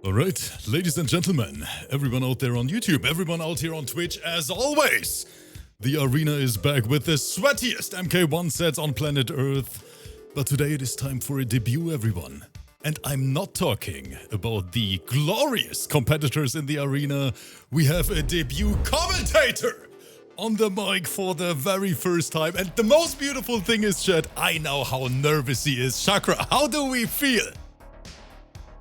Alright, ladies and gentlemen, everyone out there on YouTube, everyone out here on Twitch, as always, the arena is back with the sweatiest MK1 sets on planet Earth. But today it is time for a debut, everyone. And I'm not talking about the glorious competitors in the arena. We have a debut commentator on the mic for the very first time. And the most beautiful thing is, chat, I know how nervous he is. Chakra, how do we feel?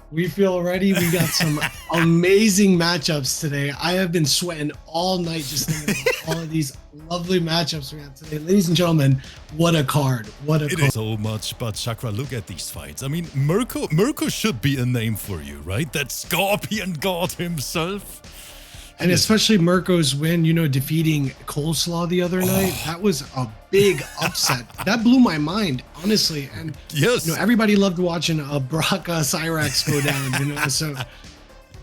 We feel ready. We got some amazing matchups today. I have been sweating all night just thinking about all of these lovely matchups we have today. Ladies and gentlemen, what a card. What a card. It is so much, but Chakra, look at these fights. I mean, MURKO should be a name for you, right? That Scorpion God himself. And especially MURKO's win, you know, defeating Coleslaw the other night. That was a big upset. That blew my mind, honestly. And yes, you know, everybody loved watching a BARAKA Cyrax go down, you know. So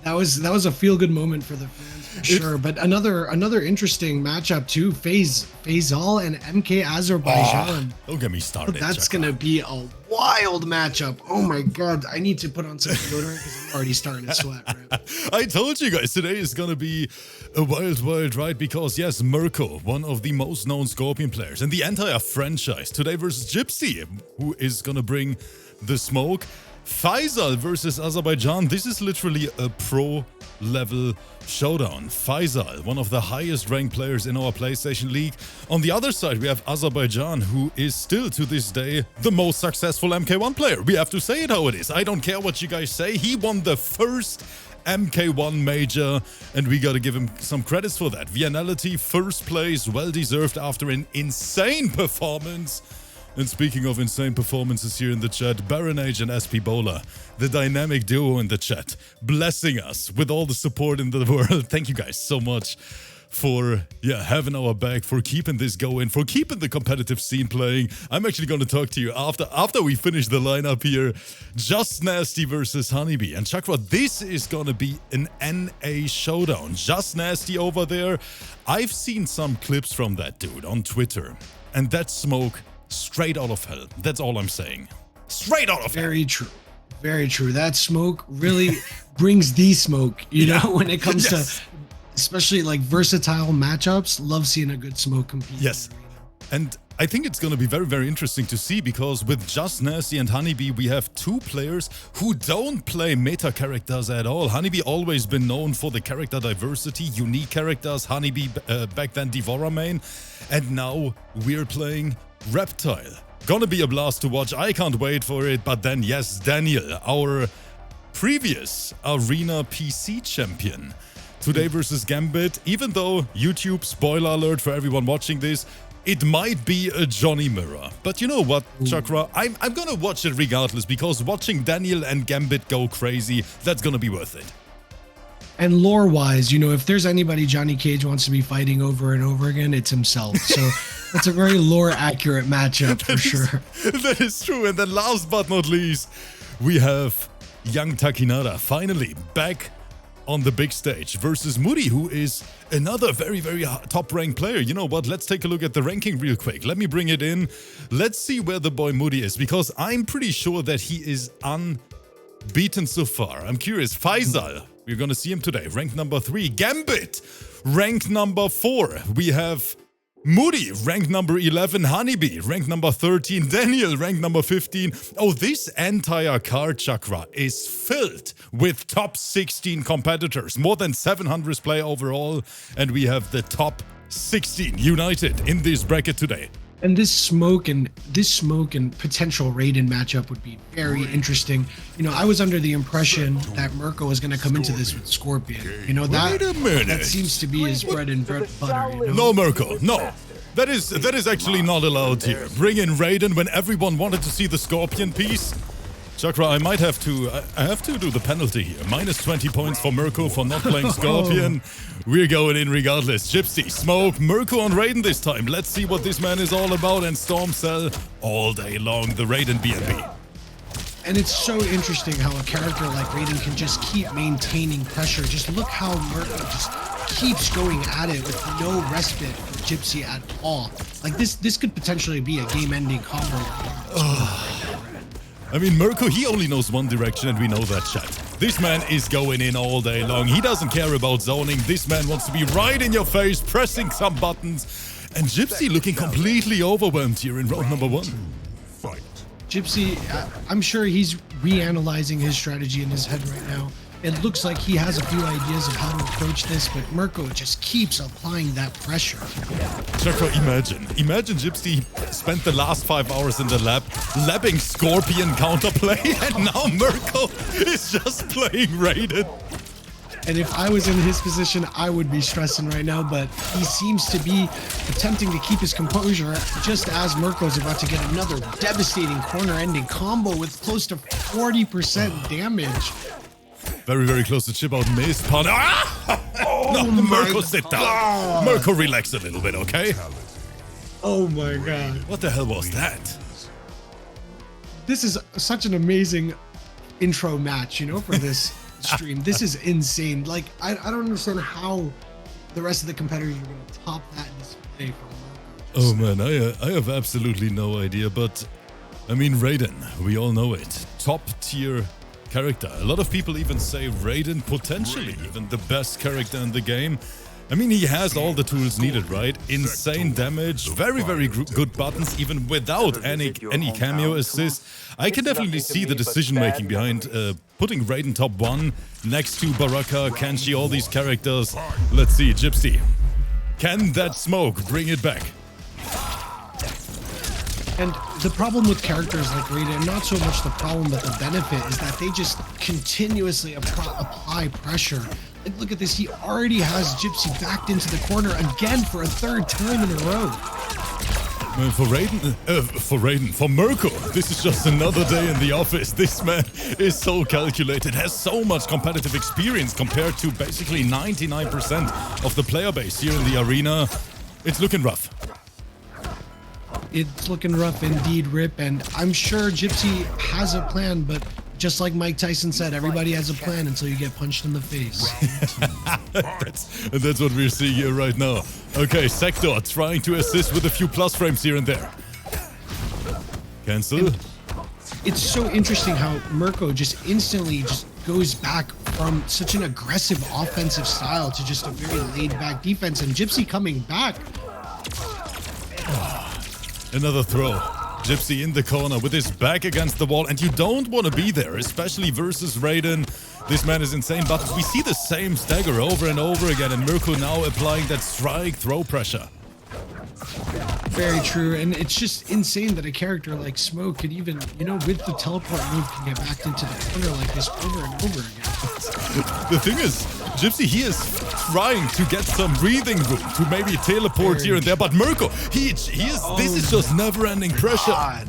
that was a feel-good moment for the fans for sure. But another interesting matchup too, FAYSAL and MKAZERBAIJAN. Don't get me started. That's gonna be a wild matchup. Oh my god, I need to put on some deodorant because I'm already starting to sweat. Right? I told you guys today is gonna be a wild ride because yes, MURKO, one of the most known Scorpion players in the entire franchise, today versus GYPZD, who is gonna bring the smoke. FAYSAL versus Azerbaijan. This is literally a pro level showdown. FAYSAL, one of the highest ranked players in our PlayStation League. On the other side, we have Azerbaijan, who is still to this day the most successful MK1 player. We have to say it how it is. I don't care what you guys say. He won the first MK1 major, and we gotta give him some credits for that. Vianality, first place, well deserved after an insane performance. And speaking of insane performances here in the chat, Baron Age and SP Bowler, the dynamic duo in the chat, blessing us with all the support in the world. Thank you guys so much for having our back, for keeping this going, for keeping the competitive scene playing. I'm actually going to talk to you after we finish the lineup here. JUSTNASTY versus HONEYBEE. And Chakra, this is going to be an NA showdown. JUSTNASTY over there. I've seen some clips from that dude on Twitter, and that smoke straight out of hell. That's all I'm saying. Straight out of hell. Very true. Very true. That smoke really brings the smoke, you know, when it comes to especially like versatile matchups. Love seeing a good smoke compete. Yes. And I think it's going to be very interesting to see because with JUSTNASTY and HONEYBEE, we have two players who don't play meta characters at all. HONEYBEE always been known for the character diversity, unique characters. HONEYBEE back then Devourer main. And now we're playing Reptile. Gonna be a blast to watch. I can't wait for it. But then, yes, Daniel, our previous Arena PC champion, today versus GMBIT. Even though YouTube, spoiler alert for everyone watching this, it might be a Johnny Mirror. But you know what, Chakra? I'm gonna watch it regardless because watching Daniel and GMBIT go crazy, that's gonna be worth it. And lore-wise, you know, if there's anybody Johnny Cage wants to be fighting over and over again, it's himself. So it's a very lore-accurate matchup for sure. That is true. And then last but not least, we have young TAKKINADA finally back on the big stage versus MOODY, who is another very top-ranked player. You know what? Let's take a look at the ranking real quick. Let me bring it in. Let's see where the boy MOODY is, because I'm pretty sure that he is unbeaten so far. I'm curious. FAYSAL, we're gonna see him today, ranked number 3. GMBIT, ranked number 4. We have MOODY, ranked number 11. HONEYBEE, ranked number 13. Daniel, ranked number 15. Oh, this entire card, Chakra, is filled with top 16 competitors. More than 700 play overall. And we have the top 16 united in this bracket today. And this smoke and potential RAIDEN matchup would be very interesting. You know, I was under the impression that MURKO was going to come into this with Scorpion. You know, that seems to be his bread and butter. You know? No, MURKO, no. That is actually not allowed here. Bring in RAIDEN when everyone wanted to see the Scorpion piece. Chakra, I might have to do the penalty here. Minus 20 points for MURKO for not playing Scorpion. We're going in regardless. GYPZD, smoke, MURKO on RAIDEN this time. Let's see what this man is all about. And Storm Cell all day long, the RAIDEN BNB. And it's so interesting how a character like RAIDEN can just keep maintaining pressure. Just look how MURKO just keeps going at it with no respite for GYPZD at all. Like this could potentially be a game-ending combo. I mean, MURKO, he only knows one direction, and we know that, chat. This man is going in all day long. He doesn't care about zoning. This man wants to be right in your face, pressing some buttons. And GYPZD looking completely overwhelmed here in round number 1. GYPZD, I'm sure he's reanalyzing his strategy in his head right now. It looks like he has a few ideas of how to approach this, but MURKO just keeps applying that pressure. Chakra, imagine GYPZD spent the last 5 hours in the lab labbing Scorpion counterplay, and now MURKO is just playing Raiden. And if I was in his position, I would be stressing right now, but he seems to be attempting to keep his composure just as MURKO's about to get another devastating corner-ending combo with close to 40% damage. Very, very close to chip out missed pun. Ah! No, MURKO, sit down. MURKO, relax a little bit, okay? Oh my god. What the hell was that? This is such an amazing intro match, you know, for this stream. This is insane. Like, I don't understand how the rest of the competitors are going to top that display from MURKO. Oh man, I have absolutely no idea, but I mean, Raiden, we all know it. Top tier character. A lot of people even say Raiden potentially even the best character in the game. I mean, he has all the tools needed, right? Insane damage, very, very good buttons, even without any cameo assist. I can definitely see the decision-making behind putting Raiden top 1 next to Baraka, Kenshi, all these characters. Let's see, GYPZD. Can that smoke bring it back? And the problem with characters like Raiden, not so much the problem, but the benefit, is that they just continuously apply pressure. Like, look at this, he already has GYPZD backed into the corner again for a 3rd time in a row. Man, for MURKO, this is just another day in the office. This man is so calculated, has so much competitive experience compared to basically 99% of the player base here in the arena. It's looking rough. It's looking rough indeed, Rip, and I'm sure GYPZD has a plan, but just like Mike Tyson said, everybody has a plan until you get punched in the face. that's what we're seeing here right now. Okay, Sector trying to assist with a few plus frames here and there. Cancel. It's so interesting how MURKO just instantly just goes back from such an aggressive offensive style to just a very laid-back defense, and GYPZD coming back. Another throw. GYPZD in the corner with his back against the wall, and you don't want to be there, especially versus Raiden. This man is insane, but we see the same stagger over and over again, and MURKO now applying that strike throw pressure. Very true, and it's just insane that a character like Smoke could even, you know, with the teleport move, can get backed into the corner like this over and over again. The thing is, GYPZD, he is trying to get some breathing room to maybe teleport here and there, but MURKO, this is just never-ending pressure. God.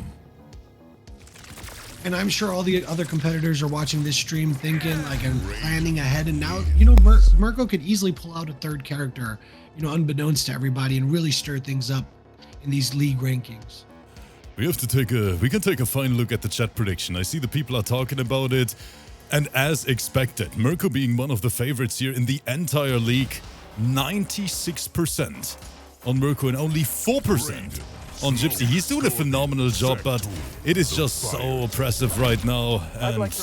And I'm sure all the other competitors are watching this stream thinking, like, and planning ahead, and now, you know, MURKO could easily pull out a 3rd character, you know, unbeknownst to everybody, and really stir things up in these league rankings. We can take a final look at the chat prediction. I see the people are talking about it. And as expected, MURKO being one of the favorites here in the entire league, 96% on MURKO and only 4% on GYPZD. He's doing a phenomenal job, but it is just so oppressive right now. And let's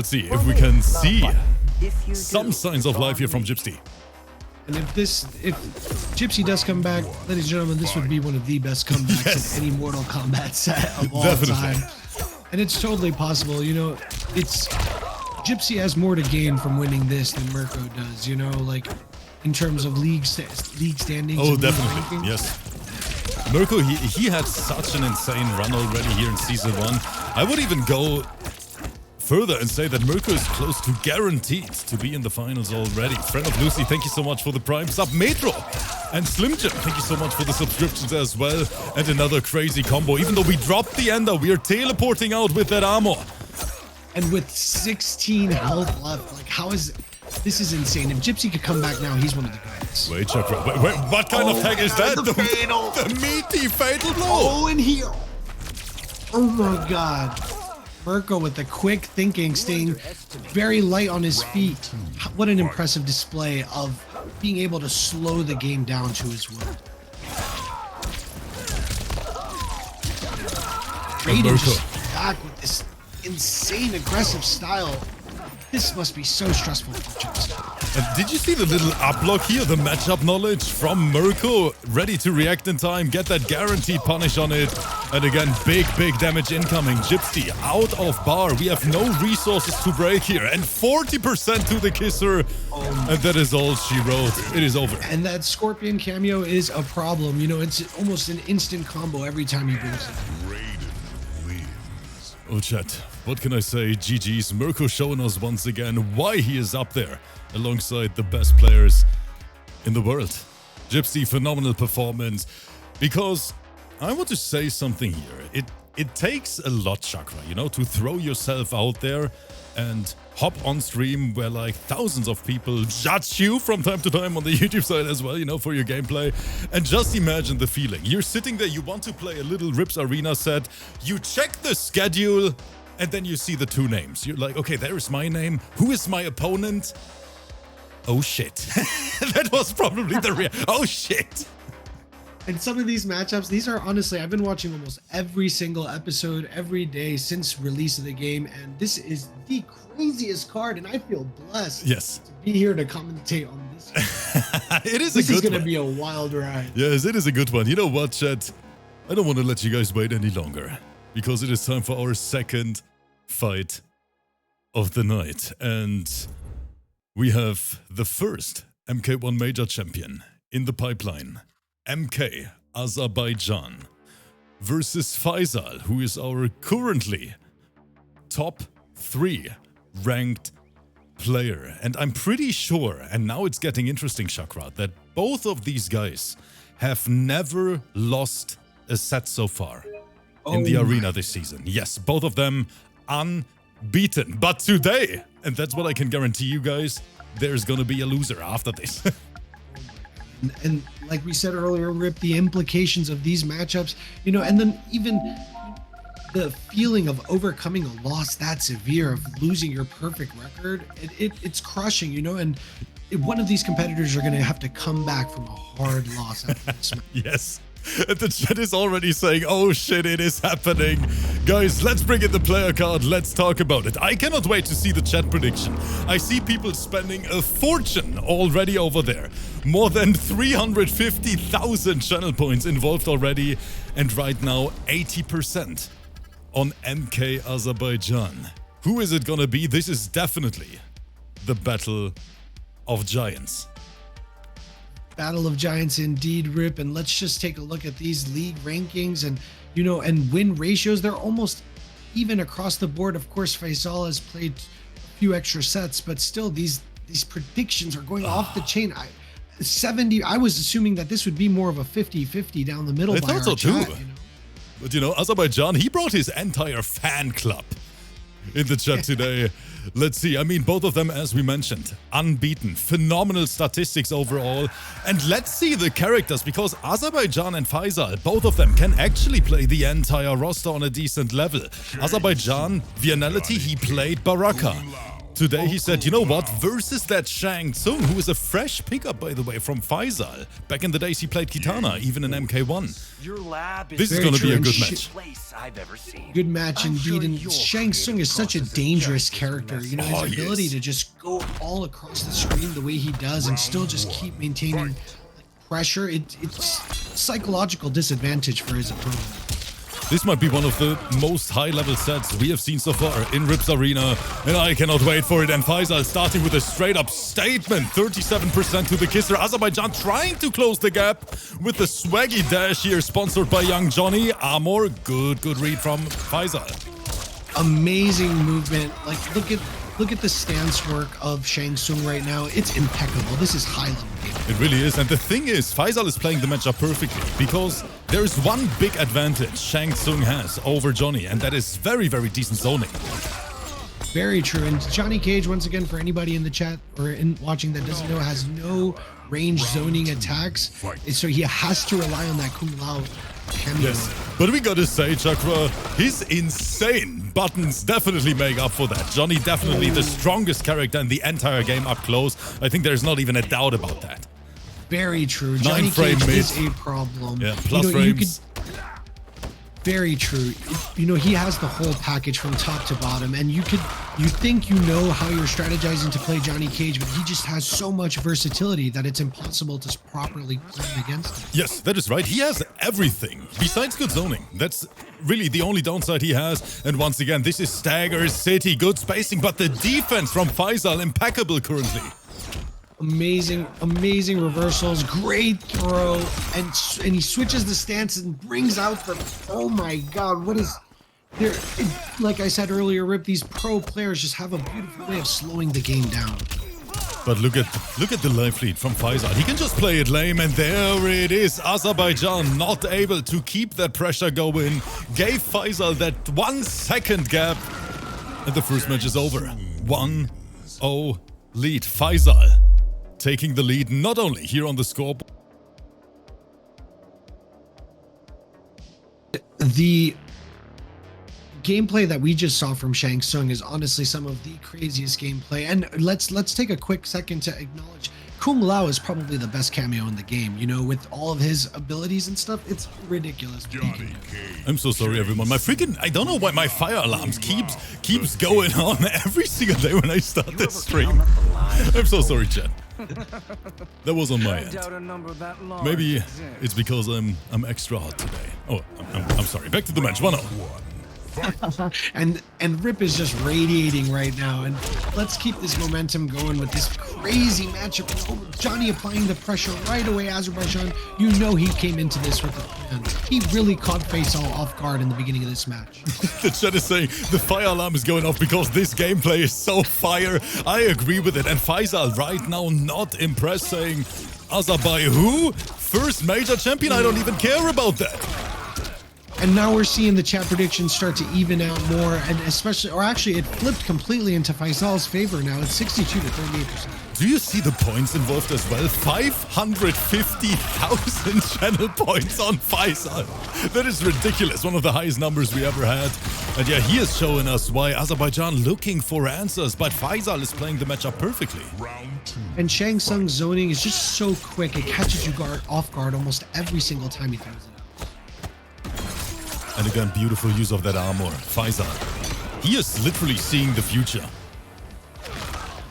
see if we can see some signs of life here from GYPZD. And if GYPZD does come back, ladies and gentlemen, this would be one of the best comebacks in any Mortal Kombat set of all time. And it's totally possible, you know, GYPZD has more to gain from winning this than MURKO does, you know, like in terms of league standings. Oh, definitely, yes. MURKO, he had such an insane run already here in Season 1. I would even go further and say that MURKO is close to guaranteed to be in the finals already. Friend of Lucy, thank you so much for the prime sub. Metro and Slim Jim, thank you so much for the subscriptions as well. And another crazy combo. Even though we dropped the ender, we are teleporting out with that armor. And with 16 health left, like, how is... This is insane. If GYPZD could come back now, he's one of the guys. Wait, Chakra. Wait, what kind of tag is that? The fatal. The meaty fatal blow. Oh, and here. Oh my god. MURKO with the quick thinking, staying very light on his feet. What an impressive display of being able to slow the game down to his will. Raiden just back with this insane aggressive style. This must be so stressful for Gypsy. And did you see the little up block here? The matchup knowledge from MURKO, ready to react in time, get that guaranteed punish on it. And again, big damage incoming. Gypsy out of bar. We have no resources to break here. And 40% to the kisser. And that is all she wrote. It is over. And that Scorpion cameo is a problem. You know, it's almost an instant combo every time he brings it. Oh, chat, what can I say? GG's. MURKO showing us once again why he is up there alongside the best players in the world. Gypsy, phenomenal performance. Because I want to say something here. It takes a lot, Chakra, you know, to throw yourself out there and hop on stream where like thousands of people judge you from time to time on the YouTube side as well, you know, for your gameplay. And just imagine the feeling. You're sitting there, you want to play a little Rips Arena set, you check the schedule, and then you see the two names. You're like, okay, there is my name. Who is my opponent? Oh shit. That was probably the real. Oh shit. And some of these matchups, these are honestly, I've been watching almost every single episode every day since release of the game, and this is the craziest card, and I feel blessed to be here to commentate on this. It is this a good one. This is going to be a wild ride. Yes, it is a good one. You know what, chat? I don't want to let you guys wait any longer, because it is time for our second fight of the night. And we have the first MK1 Major Champion in the pipeline. MKAZERBAIJAN versus FAYSAL, who is our currently top 3 ranked player. And I'm pretty sure, and now it's getting interesting, Chakra, that both of these guys have never lost a set so far in the arena this season. Yes, both of them unbeaten. But today, and that's what I can guarantee you guys, there's gonna be a loser after this. And like we said earlier, Rip, the implications of these matchups, you know, and then even the feeling of overcoming a loss that severe, of losing your perfect record, it's crushing, you know, and one of these competitors are going to have to come back from a hard loss after this match. Yes. And the chat is already saying, oh shit, it is happening. Guys, let's bring in the player card. Let's talk about it. I cannot wait to see the chat prediction. I see people spending a fortune already over there. More than 350,000 channel points involved already. And right now, 80% on MKAZERBAIJAN. Who is it gonna be? This is definitely the Battle of Giants. Battle of Giants indeed, Rip. And let's just take a look at these league rankings and, you know, and win ratios. They're almost even across the board. Of course, FAYSAL has played a few extra sets, but still these predictions are going off the chain. 70, I was assuming that this would be more of a 50-50 down the middle. I thought so too. You know? But you know, Azerbaijan, he brought his entire fan club in the chat today. Let's see. I mean, both of them, as we mentioned, unbeaten. Phenomenal statistics overall. And let's see the characters, because Azerbaijan and FAYSAL, both of them can actually play the entire roster on a decent level. Azerbaijan, Vianality, he played Baraka. Today he said, you know what, versus that Shang Tsung, who is a fresh pickup, by the way, from FAYSAL. Back in the days he played Kitana, even in MK1. This is going to be a good match. Good match indeed, and Shang Tsung is such a dangerous character. You know, his ability to just go all across the screen the way he does and still just keep maintaining pressure, it's psychological disadvantage for his opponent. This might be one of the most high-level sets we have seen so far in Rips Arena, and I cannot wait for it. And FAYSAL starting with a straight-up statement, 37% to the kisser. Azerbaijan trying to close the gap with the swaggy dash here, sponsored by Young Johnny. Armor, good read from FAYSAL. Amazing movement. Like, look at the stance work of Shang Tsung right now. It's impeccable. This is high-level game. It really is. And the thing is, FAYSAL is playing the matchup perfectly, because there is one big advantage Shang Tsung has over Johnny, and that is very decent zoning. Very true. And Johnny Cage, once again, for anybody in the chat or watching that doesn't know, has no range zoning attacks. So he has to rely on that Kung Lao cameo. Yes, but we gotta say, Chakra, his insane buttons definitely make up for that. Johnny definitely the strongest character in the entire game up close. I think there's not even a doubt about that. Very true. Johnny Cage is a problem. Yeah, plus frames. Very true. You know, he has the whole package from top to bottom, and you think you know how you're strategizing to play Johnny Cage, but he just has so much versatility that it's impossible to properly play against him. Yes, that is right. He has everything besides good zoning. That's really the only downside he has. And once again, this is Stagger City. Good spacing, but the defense from FAYSAL impeccable currently. Amazing reversals, great throw, and he switches the stance and brings out the, oh my god, what is there? Like I said earlier, Rip, these pro players just have a beautiful way of slowing the game down. But look at the life lead from FAYSAL. He can just play it lame, and there it is. Azerbaijan not able to keep that pressure going, gave FAYSAL that 1 second gap, and the first match is over. 1-0 lead. FAYSAL taking the lead not only here on the scoreboard. The gameplay that we just saw from Shang Tsung is honestly some of the craziest gameplay. And let's take a quick second to acknowledge Kung Lao is probably the best cameo in the game. You know, with all of his abilities and stuff, it's ridiculous. I'm so sorry, everyone. I don't know why my fire alarms keeps going on every single day when I start this stream. I'm so sorry, chat. That was on my end. Maybe it's because I'm extra hot today. Oh, I'm sorry. Back to the match. 1-0. and Rip is just radiating right now, and let's keep this momentum going with this crazy matchup. Johnny applying the pressure right away. Azerbaijan, you know, he came into this with a plan. He really caught FAYSAL off guard in the beginning of this match. The chat is saying the fire alarm is going off because this gameplay is so fire. I agree with it, and FAYSAL right now not impressed, saying Azerbaijan who? First major champion? I don't even care about that. And now we're seeing the chat predictions start to even out more, and especially, or actually it flipped completely into FAYSAL's favor now. It's 62 to 38%. Do you see the points involved as well? 550,000 channel points on FAYSAL. That is ridiculous. One of the highest numbers we ever had. And yeah, he is showing us why Azerbaijan looking for answers, but FAYSAL is playing the matchup perfectly. And Shang Tsung's zoning is just so quick. It catches you off guard almost every single time he throws it. And again, beautiful use of that armor. FAYSAL. He is literally seeing the future.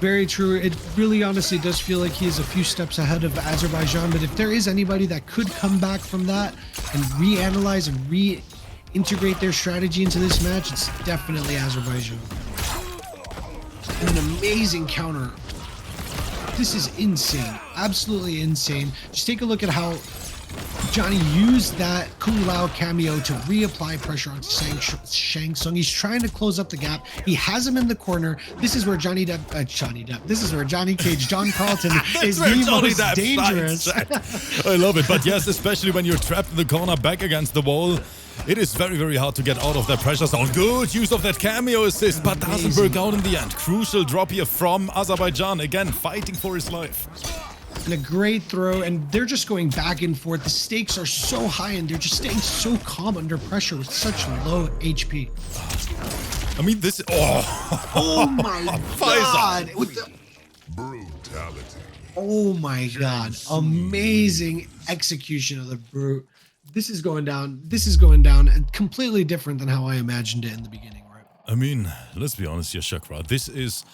Very true. It really honestly does feel like he is a few steps ahead of Azerbaijan, but if there is anybody that could come back from that and reanalyze and reintegrate their strategy into this match, it's definitely Azerbaijan. And an amazing counter. This is insane. Absolutely insane. Just take a look at how Johnny used that Kung Lao cameo to reapply pressure on Shang Tsung. He's trying to close up the gap. He has him in the corner. This is where Johnny Depp. This is where Johnny Cage, John Carlton is the most dangerous. I love it. But yes, especially when you're trapped in the corner back against the wall, it is very, very hard to get out of that pressure zone. Good use of that cameo assist, but doesn't work out in the end. Crucial drop here from Azerbaijan. Again, fighting for his life. And a great throw, and they're just going back and forth. The stakes are so high, and they're just staying so calm under pressure with such low HP. I mean, this... Oh my god! With the brutality. Oh my god! Amazing execution of the brute. This is going down. This is going down, and completely different than how I imagined it in the beginning, right? I mean, let's be honest here, Chakra. This is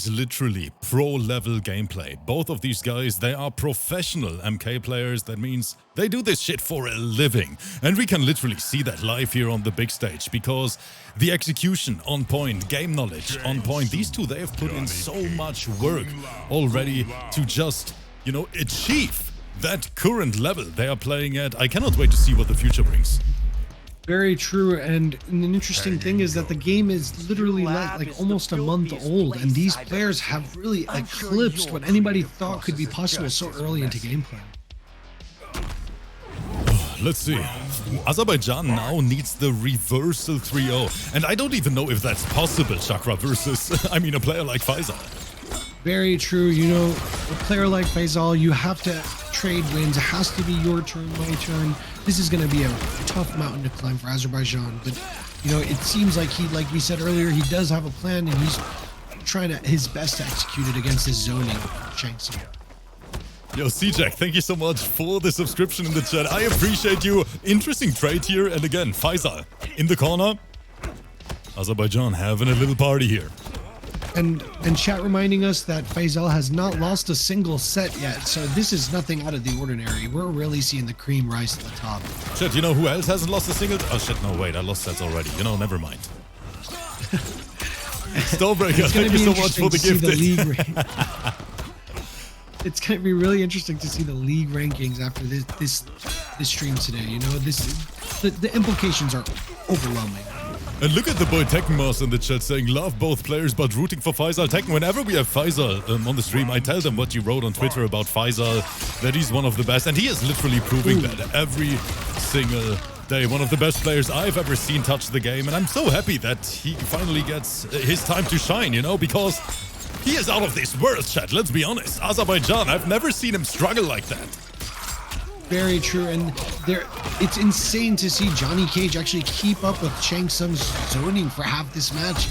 literally pro-level gameplay. Both of these guys, they are professional MK players. That means they do this shit for a living. And we can literally see that live here on the big stage because the execution on point, game knowledge on point. These two, they have put in so much work already to just, you know, achieve that current level they are playing at. I cannot wait to see what the future brings. Very true, and an interesting thing is that the game is literally like almost a month old, and these players have really eclipsed what anybody thought could be possible so early into gameplay. Let's see. Azerbaijan now needs the reversal 3-0, and I don't even know if that's possible, Chakra, versus, I mean, a player like FAYSAL. Very true. You know, a player like FAYSAL, you have to trade wins. It has to be your turn, my turn. This is going to be a tough mountain to climb for Azerbaijan. But, you know, it seems like he, like we said earlier, he does have a plan, and he's trying his best to execute it against this zoning of Shang Tsung. Yo, C-Jack, thank you so much for the subscription in the chat. I appreciate you. Interesting trade here. And again, Faisal in the corner. Azerbaijan having a little party here. And chat reminding us that Faisal has not lost a single set yet, so this is nothing out of the ordinary. We're really seeing the cream rise to the top. Chat, you know who else hasn't lost a single? Oh shit, no, wait, I lost sets already. You know, never mind. Stormbreaker, thank you so much for the gift. It's going to be really interesting to see the league rankings after this stream today. You know, the implications are overwhelming. And look at the boy Tekkenmaster in the chat saying, love both players but rooting for Faisal. Tekken, whenever we have Faisal on the stream, I tell them what you wrote on Twitter about Faisal, that he's one of the best. And he is literally proving that every single day. One of the best players I've ever seen touch the game. And I'm so happy that he finally gets his time to shine, you know, because he is out of this world, chat. Let's be honest. Azerbaijan, I've never seen him struggle like that. Very true, and it's insane to see Johnny Cage actually keep up with Shang Tsung's zoning for half this match.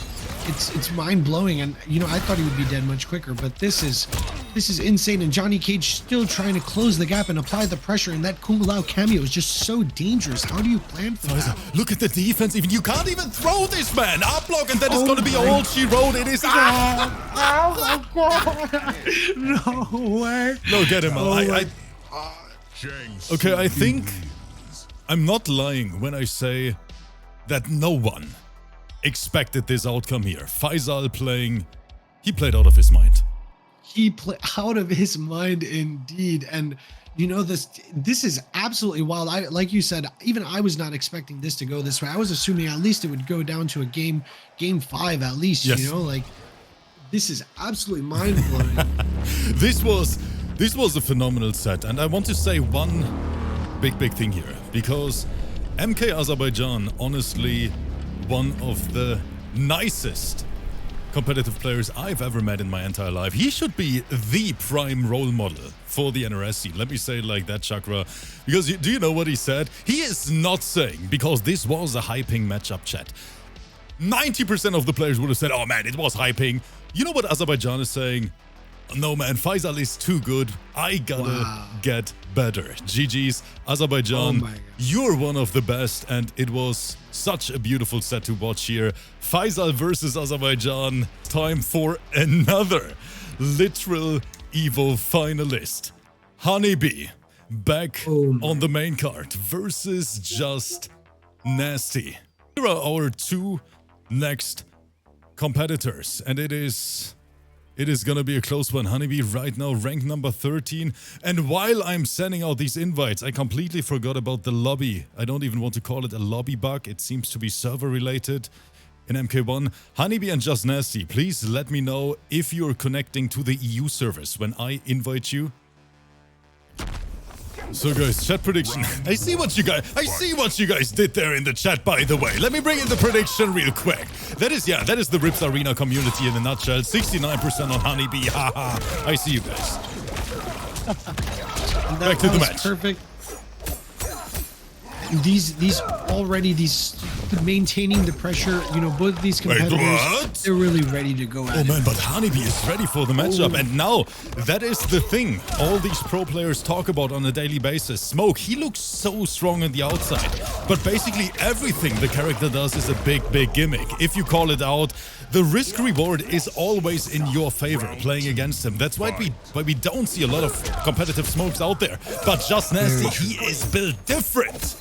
It's mind-blowing, and you know, I thought he would be dead much quicker, but this is insane, and Johnny Cage still trying to close the gap and apply the pressure, and that Kung Lao cameo is just so dangerous. How do you plan for that? Look at the defense, even you can't even throw this man. Up block, and that is gonna be all she wrote. It is oh my god. No way. No, get him out. Okay, I think I'm not lying when I say that no one expected this outcome here. Faisal he played out of his mind. He played out of his mind indeed. And you know, this is absolutely wild. Like you said, even I was not expecting this to go this way. I was assuming at least it would go down to a game 5 at least, yes. You know, like this is absolutely mind-blowing. This was a phenomenal set, and I want to say one big thing here, because MKAZERBAIJAN, honestly, one of the nicest competitive players I've ever met in my entire life. He should be the prime role model for the NRS scene. Let me say it like that, Chakra, because do you know what he said? He is not saying, because this was a high-ping matchup, chat. 90% of the players would have said, oh man, it was high-ping. You know what Azerbaijan is saying? No man, Faisal is too good. I gotta get better. GG's, Azerbaijan, you're one of the best, and it was such a beautiful set to watch here. Faisal versus Azerbaijan. Time for another literal EVO finalist. HONEYBEE back on the main card versus Just Nasty. Here are our two next competitors, and it is gonna be a close one. HONEYBEE right now ranked number 13. And while I'm sending out these invites, I completely forgot about the lobby. I don't even want to call it a lobby bug. It seems to be server related in MK1. HONEYBEE and Just Nasty, please let me know if you're connecting to the EU service when I invite you. So guys, chat prediction. I see what you guys did there in the chat, by the way. Let me bring in the prediction real quick. That is the Rips Arena community in a nutshell. 69% on HONEYBEE. Haha. I see you guys. Back to the match. Perfect. These maintaining the pressure, you know, both these competitors, they're really ready to go at it. Oh man, but HONEYBEE is ready for the matchup, and now that is the thing all these pro players talk about on a daily basis. Smoke, he looks so strong on the outside, but basically everything the character does is a big gimmick. If you call it out, the risk reward is always in your favor playing against him. That's why we don't see a lot of competitive smokes out there. But Just Nasty, he is built different.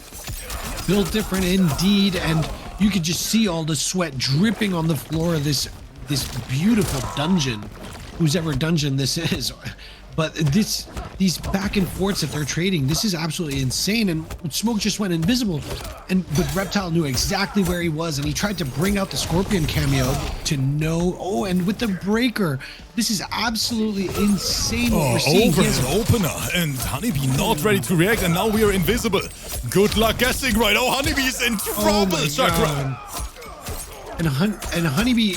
Built different indeed, and you could just see all the sweat dripping on the floor of this beautiful dungeon, whose ever dungeon this is. But these back and forths that they're trading, this is absolutely insane. And Smoke just went invisible, but Reptile knew exactly where he was, and he tried to bring out the Scorpion cameo to know. Oh, and with the breaker, this is absolutely insane what we're seeing. Over an opener, and HONEYBEE not ready to react, and now we are invisible. Good luck guessing right. Oh, HONEYBEE is in trouble, Chakra. And HONEYBEE,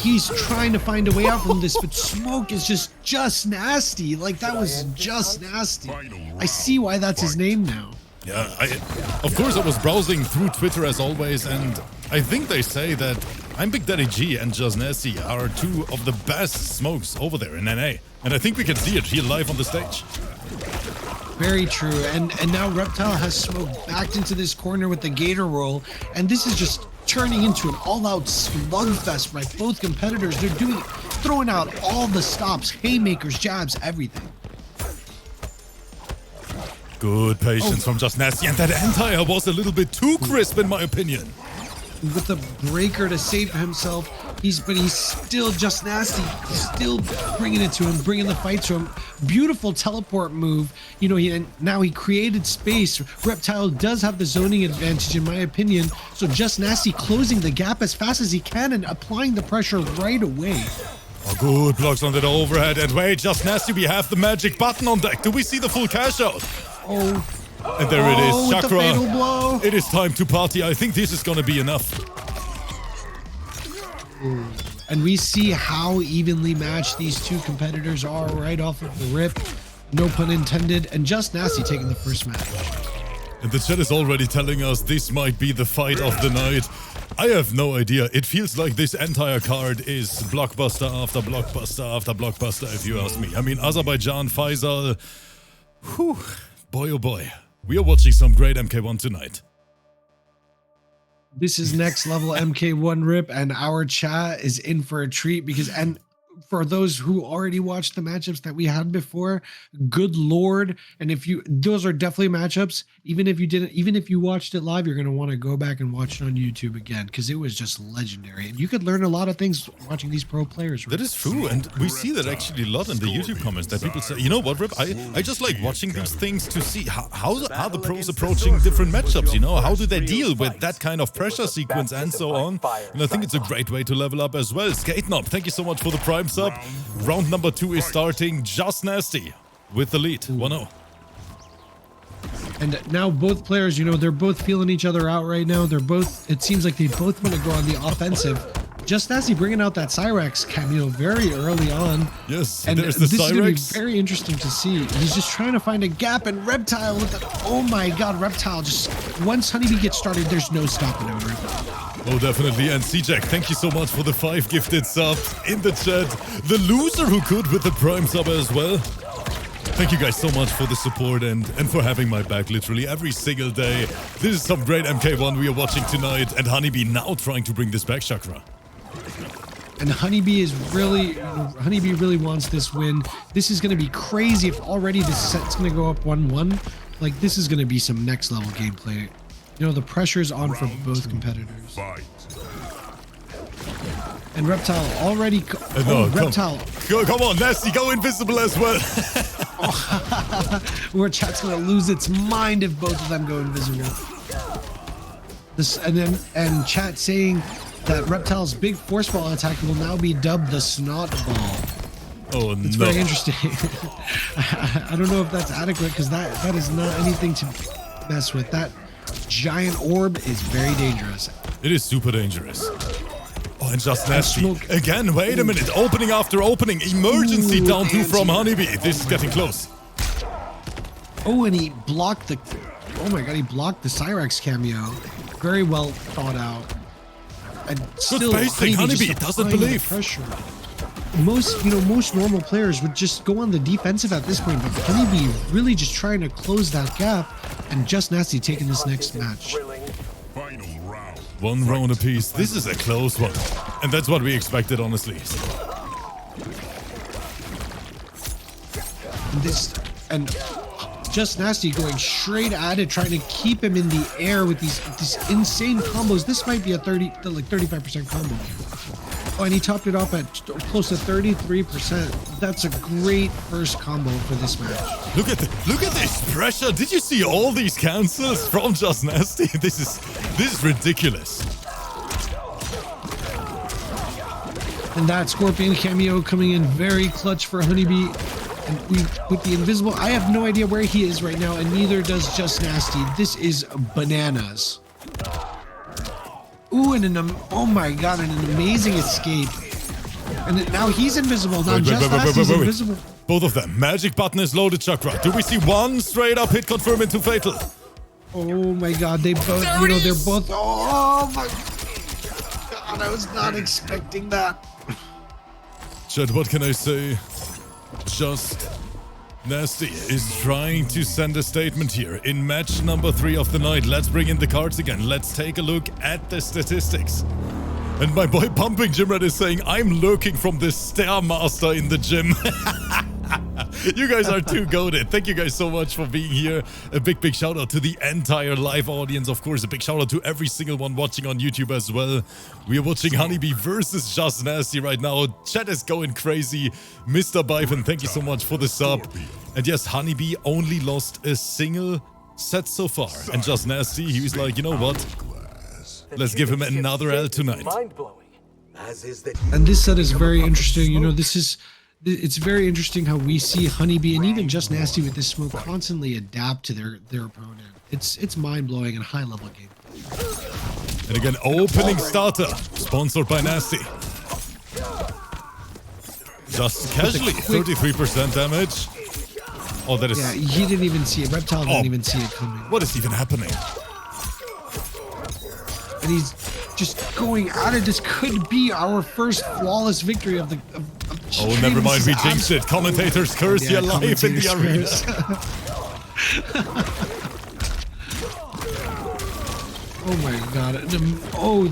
he's trying to find a way out from this, but Smoke is just nasty. Like, that was Just Nasty. I see why that's his name now. Yeah, of course I was browsing through Twitter as always, and I think they say that I'm Big Daddy G and JUSTNASTY are two of the best smokes over there in NA. And I think we can see it here live on the stage. Very true. And now Reptile has Smoke backed into this corner with the Gator Roll. And this is just turning into an all-out slugfest by both competitors. They're throwing out all the stops, haymakers, jabs, everything. Good patience from JUSTNASTY, and that anti-air was a little bit too crisp in my opinion. With the breaker to save himself, he's still JUSTNASTY, still bringing it to him, bringing the fight to him. Beautiful teleport move. You know, now he created space. Reptile does have the zoning advantage in my opinion, so JUSTNASTY closing the gap as fast as he can and applying the pressure right away. Oh, good blocks on that overhead, and wait, JUSTNASTY, we have the magic button on deck. Do we see the full cash out? Oh. And there it is, with the fatal Chakra. blow. It is time to party. I think this is gonna be enough. And we see how evenly matched these two competitors are right off of the rip. No pun intended. And JUSTNASTY taking the first match. And the chat is already telling us this might be the fight of the night. I have no idea. It feels like this entire card is blockbuster after blockbuster after blockbuster, if you ask me. I mean, Azerbaijan, FAYSAL. Whew. Boy, oh boy. We are watching some great MK1 tonight. This is next level MK1 rip, and our chat is in for a treat because, and for those who already watched the matchups that we had before, good lord. And those are definitely matchups. Even if you watched it live, you're going to want to go back and watch it on YouTube again because it was just legendary. And you could learn a lot of things watching these pro players. That is true, and we see that actually a lot in the YouTube comments that people say, you know what, Rip, I just like watching these things to see how are the pros approaching different matchups, you know? How do they deal with that kind of pressure sequence and so on? And I think it's a great way to level up as well. Skate Knob, thank you so much for the Prime sub. Round number 2 is starting. JUSTNASTY with the lead, 1-0. And now both players, you know, they're both feeling each other out right now. It seems like they both want to go on the offensive. JUSTNASTY bringing out that Cyrex cameo very early on. Yes, and there's the this Cyrex. is going to be very interesting to see. He's just trying to find a gap, and Reptile with the, oh my god, Reptile just, once Honeybee gets started, there's no stopping him. Oh, definitely. And C-Jack, thank you so much for the 5 gifted subs in the chat. The loser who could with the Prime sub as well. Thank you guys so much for the support and for having my back literally every single day. This is some great MK1 we are watching tonight, and Honeybee now trying to bring this back, Chakra. And Honeybee really wants this win. This is going to be crazy if already this set's going to go up 1-1. Like, this is going to be some next level gameplay. You know, the pressure's on for both competitors. And Reptile already... Reptile. Come on, Nasty, go invisible as well. Where chat's going to lose its mind if both of them go invisible. And chat saying that Reptile's big force ball attack will now be dubbed the Snot Ball. Oh, it's very interesting. I don't know if that's adequate because that is not anything to mess with. That giant orb is very dangerous. It is super dangerous. Oh, and JUSTNASTY. Again, wait a minute. Opening after opening. Emergency down 2 from Honeybee. This is getting close. Oh, and he blocked the... Oh my god, he blocked the Cyrex cameo. Very well thought out. And still, Honeybee doesn't believe. Pressure. Most normal players would just go on the defensive at this point, but Honeybee really just trying to close that gap, and JUSTNASTY taking this next match. One round apiece. This is a close one, and that's what we expected, honestly. And JUSTNASTY going straight at it, trying to keep him in the air with these insane combos. This might be a 35% combo. Oh, and he topped it off at close to 33%. That's a great first combo for this match. Look at this pressure. Did you see all these cancels from JUSTNASTY? This is ridiculous. And that Scorpion cameo coming in very clutch for Honeybee. And with the invisible, I have no idea where he is right now, and neither does JUSTNASTY. This is bananas. Ooh, and oh my god, and an amazing escape. And now he's invisible. Now JUSTNASTY's invisible. Both of them. Magic button is loaded, Chakra. Do we see one straight up hit confirm into Fatal? Oh my god, they both, they're both, oh my god, I was not expecting that. Chat, what can I say? Just Nasty is trying to send a statement here in match number 3 of the night. Let's bring in the cards again. Let's take a look at the statistics. And my boy Pumping Gymrat is saying, I'm lurking from the Stairmaster in the gym. You guys are too goated. Thank you guys so much for being here. A big shout out to the entire live audience. Of course, a big shout out to every single one watching on YouTube as well. We are watching Honeybee versus Just Nasty right now. Chat is going crazy. Mr. Byron, thank you so much for the sub. And yes, Honeybee only lost a single set so far. And Just Nasty, he was like, you know what? Let's give him another L tonight. And this set is very interesting. You know, it's very interesting how we see Honeybee and even Just Nasty with this smoke constantly adapt to their opponent. It's mind-blowing and high-level gameplay. And again, opening starter, sponsored by Nasty. Just casually, 33% damage. Oh, that is... Yeah, he didn't even see it. Reptile didn't even see it coming. What is even happening? And he's just going at it. This could be our first flawless victory of the... Oh, never mind, we jinxed it. Commentators curse your life in the arena. Oh my god. Oh,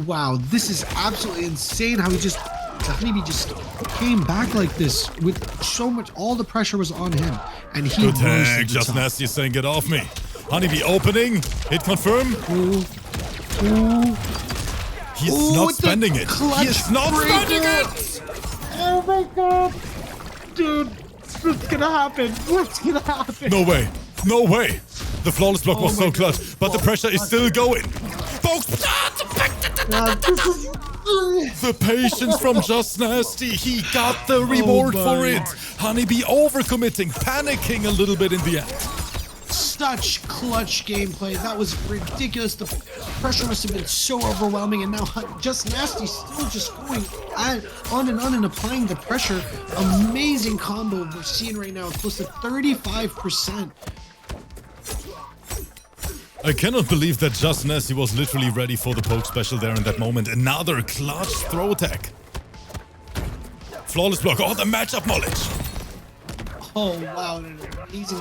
wow, this is absolutely insane how Honeybee just came back like this with so much, all the pressure was on him. And he good tag, Just Nasty is saying, get off me. Honeybee opening, hit confirm. Ooh. Ooh. He's not spending it. He is not spending it. Oh my god. Dude, what's gonna happen? What's gonna happen? No way. No way. The flawless block was so clutch, but the pressure is still going. The patience from Just Nasty. He got the reward for it. Honeybee overcommitting, panicking a little bit in the end. Such clutch gameplay. That was ridiculous. The pressure must have been so overwhelming, and now Just Nasty still just going on and applying the pressure. Amazing combo we're seeing right now, close to 35%. I cannot believe that Just Nasty was literally ready for the poke special there in that moment. Another clutch throw attack. Flawless block. Oh, the matchup knowledge. Oh, wow. Amazing.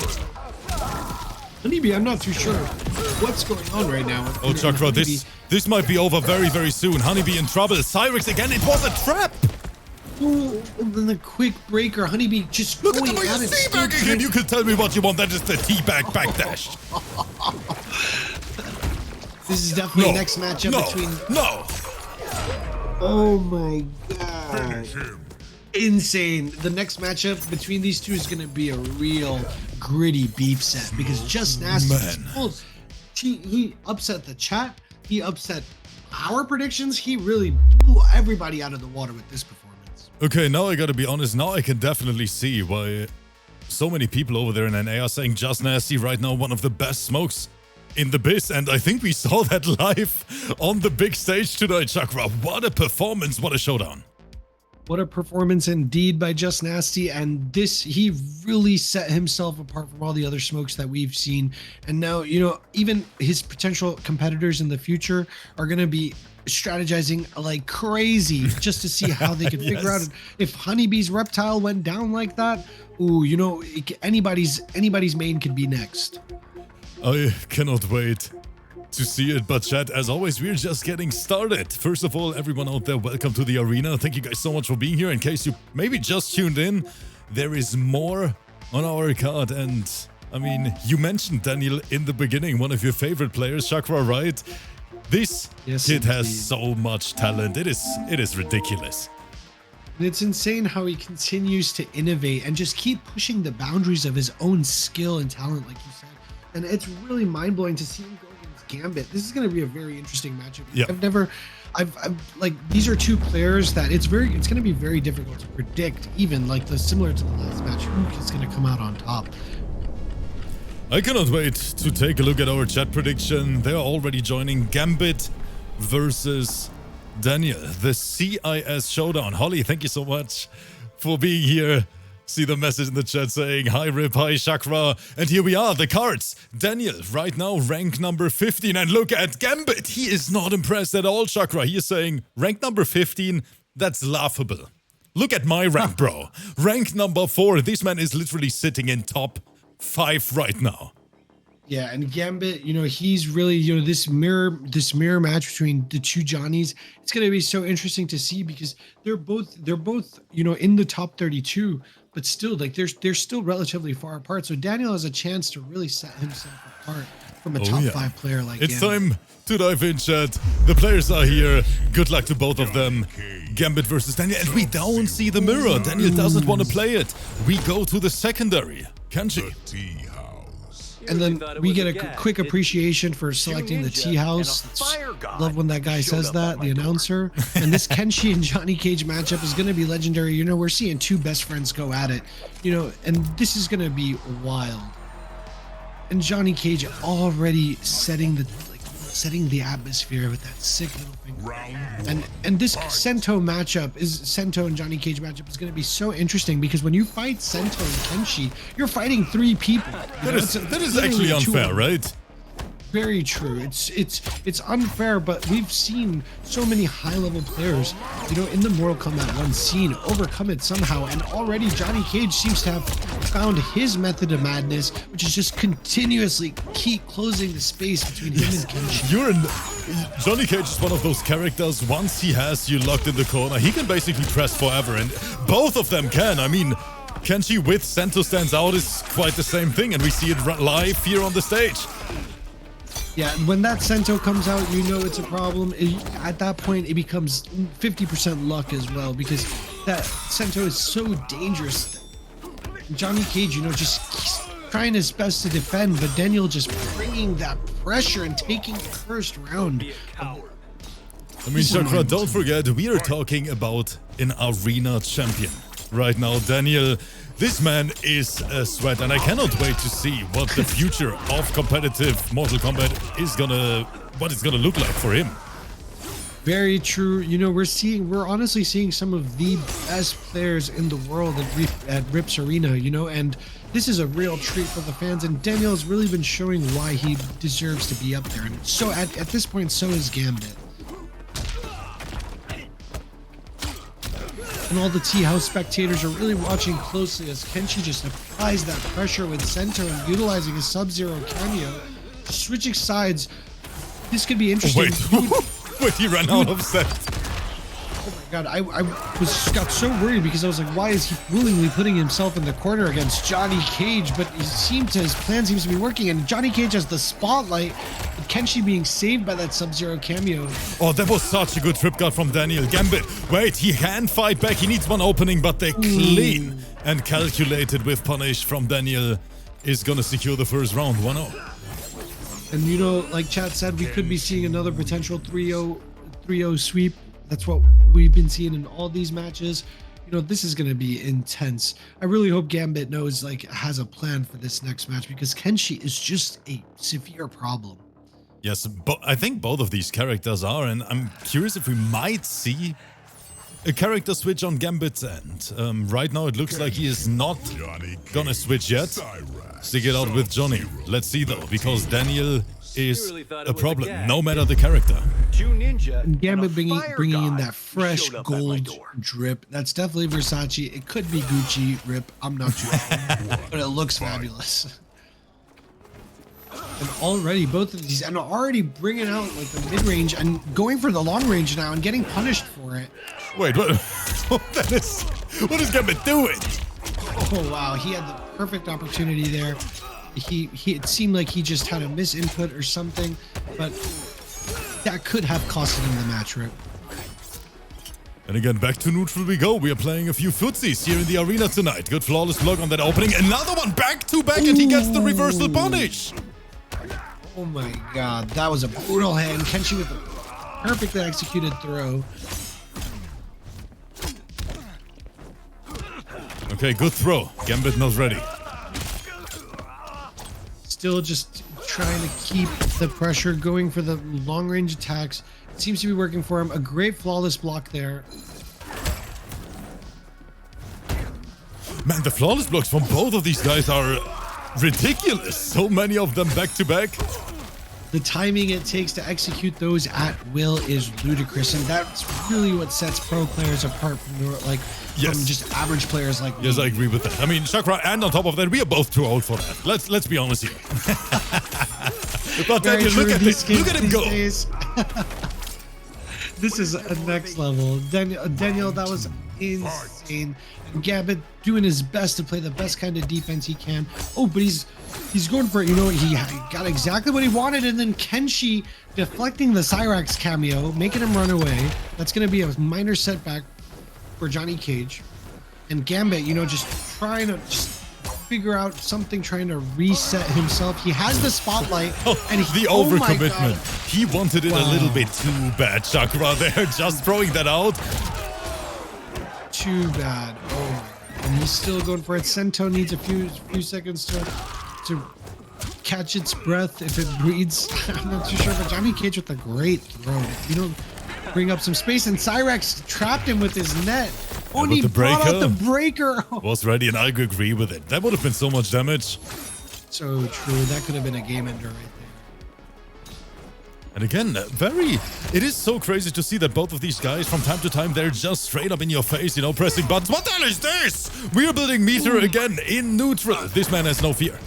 Honeybee, I'm not too sure what's going on right now. Oh, Chakra, this might be over very soon. Honeybee in trouble. Cyrex again. It was a trap. Ooh, and then the quick breaker. Honeybee just look going at the way he's teabagging him. You can tell me what you want. That is the teabag backdash. This is definitely the next matchup between... No. Oh my god. Insane. The next matchup between these two is going to be a real gritty beef set because Just Nasty, he upset the chat. He upset our predictions. He really blew everybody out of the water with this performance. Okay, now I gotta be honest. Now I can definitely see why so many people over there in NA are saying Just Nasty right now one of the best smokes in the biz, and I think we saw that live on the big stage tonight, Chakra. What a performance, what a showdown. What a performance indeed by Just Nasty, and he really set himself apart from all the other smokes that we've seen. And now, you know, even his potential competitors in the future are going to be strategizing like crazy just to see how they can figure out if Honeybee's Reptile went down like that. Ooh, you know, anybody's main could be next. I cannot wait to see it, but chat, as always, we're just getting started. First of all, everyone out there, welcome to the arena. Thank you guys so much for being here. In case you maybe just tuned in, there is more on our card. And I mean, you mentioned Daniel in the beginning, one of your favorite players, Chakra, right? This kid has so much talent. It is ridiculous. And it's insane how he continues to innovate and just keep pushing the boundaries of his own skill and talent, like you said. And it's really mind-blowing to see him go against Gambit. This is going to be a very interesting matchup. Yeah. I've like, these are two players that it's going to be very difficult to predict, even like similar to the last match, who is going to come out on top. I cannot wait to take a look at our chat prediction. They are already joining. Gambit versus Daniel, the CIS showdown. Holly, thank you so much for being here. See the message in the chat saying, hi Rip, hi Chakra. And here we are, the cards. Daniel, right now, rank number 15. And look at GMBIT. He is not impressed at all, Chakra. He is saying, rank number 15, that's laughable. Look at my rank, bro. Rank number 4. This man is literally sitting in top 5 right now. Yeah, and GMBIT, you know, he's really, you know, this mirror match between the two Johnnies, it's going to be so interesting to see because they're both, you know, in the top 32, but still, like, they're still relatively far apart. So Daniel has a chance to really set himself apart from a top 5 player like It's GMBIT. time to dive in, chat. The players are here. Good luck to both of them. GMBIT versus Daniel, and we don't see the mirror. Daniel doesn't want to play it. We go to the secondary. KENSHI. And then we get a quick appreciation for selecting the tea house. Love when that guy says that, the announcer. And this KENSHI and Johnny Cage matchup is going to be legendary. You know, we're seeing two best friends go at it, you know, and this is going to be wild. And Johnny Cage already setting the atmosphere with that sick little finger. And this Sento and Johnny Cage matchup is going to be so interesting because when you fight Sento and KENSHI, you're fighting 3 people. That is actually unfair, right? Very true. It's unfair, but we've seen so many high-level players, you know, in the Mortal Kombat 1 scene overcome it somehow, and already Johnny Cage seems to have found his method of madness, which is just continuously keep closing the space between him and KENSHI. Johnny Cage is one of those characters, once he has you locked in the corner, he can basically press forever, and both of them can. I mean, KENSHI with Sento stands out is quite the same thing, and we see it live here on the stage. Yeah, when that Sento comes out, you know it's a problem. At that point, it becomes 50% luck as well because that Sento is so dangerous. Johnny Cage, you know, just trying his best to defend, but Daniel just bringing that pressure and taking the first round. I mean, Chakra, don't forget, we are talking about an arena champion right now. Daniel, this man is a sweat, and I cannot wait to see what the future of competitive Mortal Kombat is what it's gonna look like for him. Very true. You know, we're honestly seeing some of the best players in the world at Rip's Arena, you know, and this is a real treat for the fans, and Daniel's really been showing why he deserves to be up there. And so at this point, so is GMBIT. And all the tea house spectators are really watching closely as KENSHI just applies that pressure with Sento and utilizing his Sub-Zero cameo, switching sides. This could be interesting. Wait, he ran out of set. Oh my god, I got so worried because I was like, why is he willingly putting himself in the corner against Johnny Cage? But his plan seems to be working, and Johnny Cage has the spotlight, with KENSHI being saved by that Sub-Zero cameo. Oh, that was such a good trip guard from Daniel. GMBIT, wait, he can fight back. He needs one opening, but they clean and calculated with punish from Daniel is gonna secure the first round, 1-0. And you know, like chat said, we could be seeing another potential 3-0 sweep. That's what we've been seeing in all these matches. You know, this is going to be intense. I really hope GMBIT knows, like, has a plan for this next match because KENSHI is just a severe problem. Yes, but I think both of these characters are, and I'm curious if we might see a character switch on GMBIT's end. Right now, it looks like he is not gonna switch yet. Stick it out with Johnny. Let's see though, because Daniel is a problem, no matter the character. And GMBIT bringing in that fresh gold drip. That's definitely Versace. It could be Gucci, Rip. I'm not sure, but it looks fabulous. And already both of these, and already bringing out like the mid-range and going for the long range now and getting punished for it. Wait, what? What is GMBIT doing? Oh wow, he had the perfect opportunity there. It seemed like he just had a misinput or something, but that could have costed him the match, Rip. And again, back to neutral we go. We are playing a few footsies here in the arena tonight. Good flawless block on that opening. Another one back to back, and he gets the reversal punish. Oh my god, that was a brutal hand. KENSHI with a perfectly executed throw. Okay, good throw. GMBIT not ready. Still just trying to keep the pressure going for the long range attacks. It seems to be working for him. A great flawless block there. Man, the flawless blocks from both of these guys are ridiculous. So many of them back to back. The timing it takes to execute those at will is ludicrous, and that's really what sets pro players apart from from just average players like me. Yes, I agree with that. I mean, Chakra, and on top of that, we are both too old for that. Let's be honest here. But Daniel, look at him go. This is a next level. Daniel, that was insane. And GMBIT doing his best to play the best kind of defense he can. Oh, but he's going for it. You know, he got exactly what he wanted, and then KENSHI deflecting the Cyrax cameo, making him run away. That's going to be a minor setback for Johnny Cage. And GMBIT, you know, just trying to figure out something, trying to reset himself. He has the spotlight, and the overcommitment. He wanted it a little bit too bad, Chakra. There, just throwing that out. Too bad. Oh my God. And he's still going for it. Sento needs a few seconds to catch its breath if it breathes. I'm not too sure, but Johnny Cage with a great throw. You know, bring up some space, and Cyrax trapped him with his net. Oh, he brought out the breaker. Was ready, and I agree with it. That would have been so much damage. So true. That could have been a game ender right there. And again, it is so crazy to see that both of these guys, from time to time, they're just straight up in your face, you know, pressing buttons. What the hell is this? We are building meter again in neutral. This man has no fear.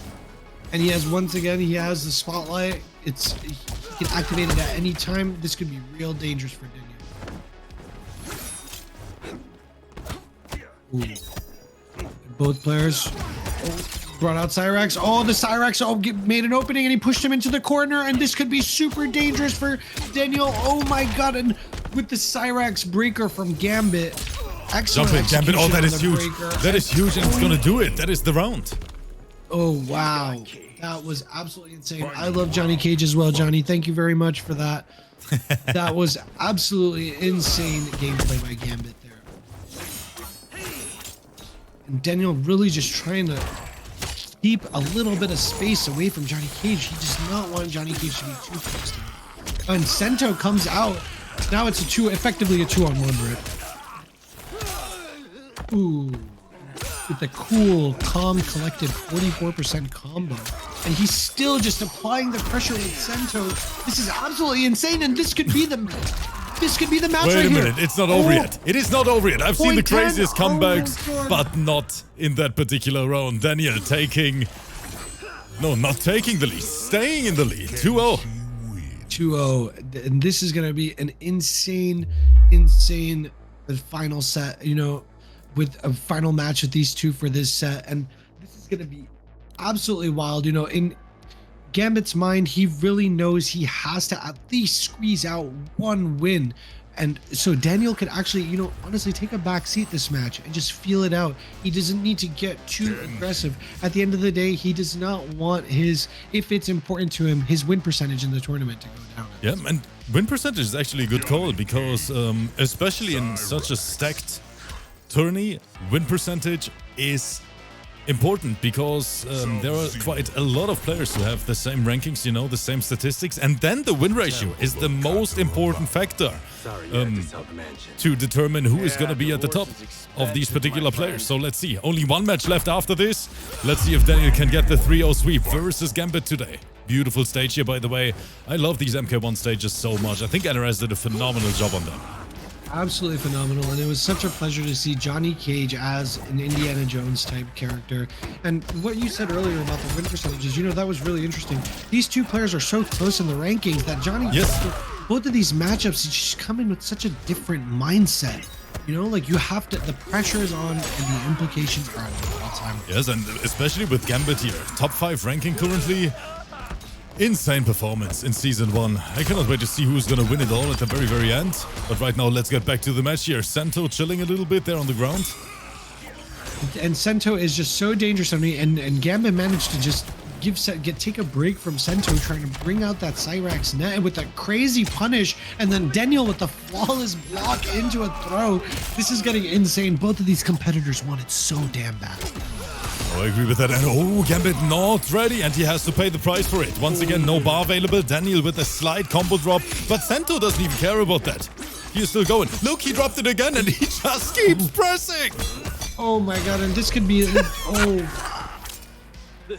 And he has, once again, he has the spotlight. He can activate it at any time. This could be real dangerous for Daniel. Ooh. Both players brought out Cyrax. Oh, the Cyrax made an opening, and he pushed him into the corner, and this could be super dangerous for Daniel. Oh my God, and with the Cyrax breaker from GMBIT. Excellent execution. GMBIT. Oh, that is huge. Breaker. That is huge, and it's going to do it. That is the round. Oh, wow. That was absolutely insane. I love Johnny Cage as well, Johnny. Thank you very much for that. That was absolutely insane gameplay by GMBIT there. And Daniel really just trying to keep a little bit of space away from Johnny Cage. He does not want Johnny Cage to be too close to him. And Sento comes out. Now it's effectively a 2-on-1 rip. Ooh. With the cool, calm, collected 44% combo. And he's still just applying the pressure with Sento. This is absolutely insane, and this could be the match Wait a minute, it's not over yet. It is not over yet. I've seen the craziest comebacks, but not in that particular round. Daniel not taking the lead, staying in the lead. 2-0. 2-0. And this is going to be an insane final set, you know, with a final match with these two for this set. And this is going to be absolutely wild. You know, in GMBIT's mind, he really knows he has to at least squeeze out one win. And so Daniel could actually, you know, honestly take a back seat this match and just feel it out. He doesn't need to get too aggressive. At the end of the day, he does not want if it's important to him, his win percentage in the tournament to go down. Yeah, and win percentage is actually a good call because especially in such a stacked tourney, win percentage is important because there are quite a lot of players who have the same rankings, you know, the same statistics, and then the win ratio is the most important factor to determine who is going to be at the top of these particular players. So let's see, only one match left after this. Let's see if Daniel can get the 3-0 sweep versus GMBIT today. Beautiful stage here, by the way. I love these MK1 stages so much. I think NRS did a phenomenal job on them. Absolutely phenomenal, and it was such a pleasure to see Johnny Cage as an Indiana Jones type character. And what you said earlier about the win percentages, you know, that was really interesting. These two players are so close in the rankings that Johnny, both of these matchups, you just come in with such a different mindset. You know, like you have to, the pressure is on and the implications are on all the time. Yes, and especially with GMBIT here, top 5 ranking currently. Insane performance in Season 1. I cannot wait to see who's gonna win it all at the very, very end. But right now, let's get back to the match here. Sento chilling a little bit there on the ground. And Sento is just so dangerous on me, and GMBIT managed to just take a break from Sento, trying to bring out that Cyrax net with that crazy punish, and then Daniel with the flawless block into a throw. This is getting insane. Both of these competitors want it so damn bad. Oh, I agree with that. And GMBIT not ready, and he has to pay the price for it. Once again, no bar available. Daniel with a slight combo drop, but Sento doesn't even care about that. He is still going. Look, he dropped it again, and he just keeps pressing. Oh my god, and this could be This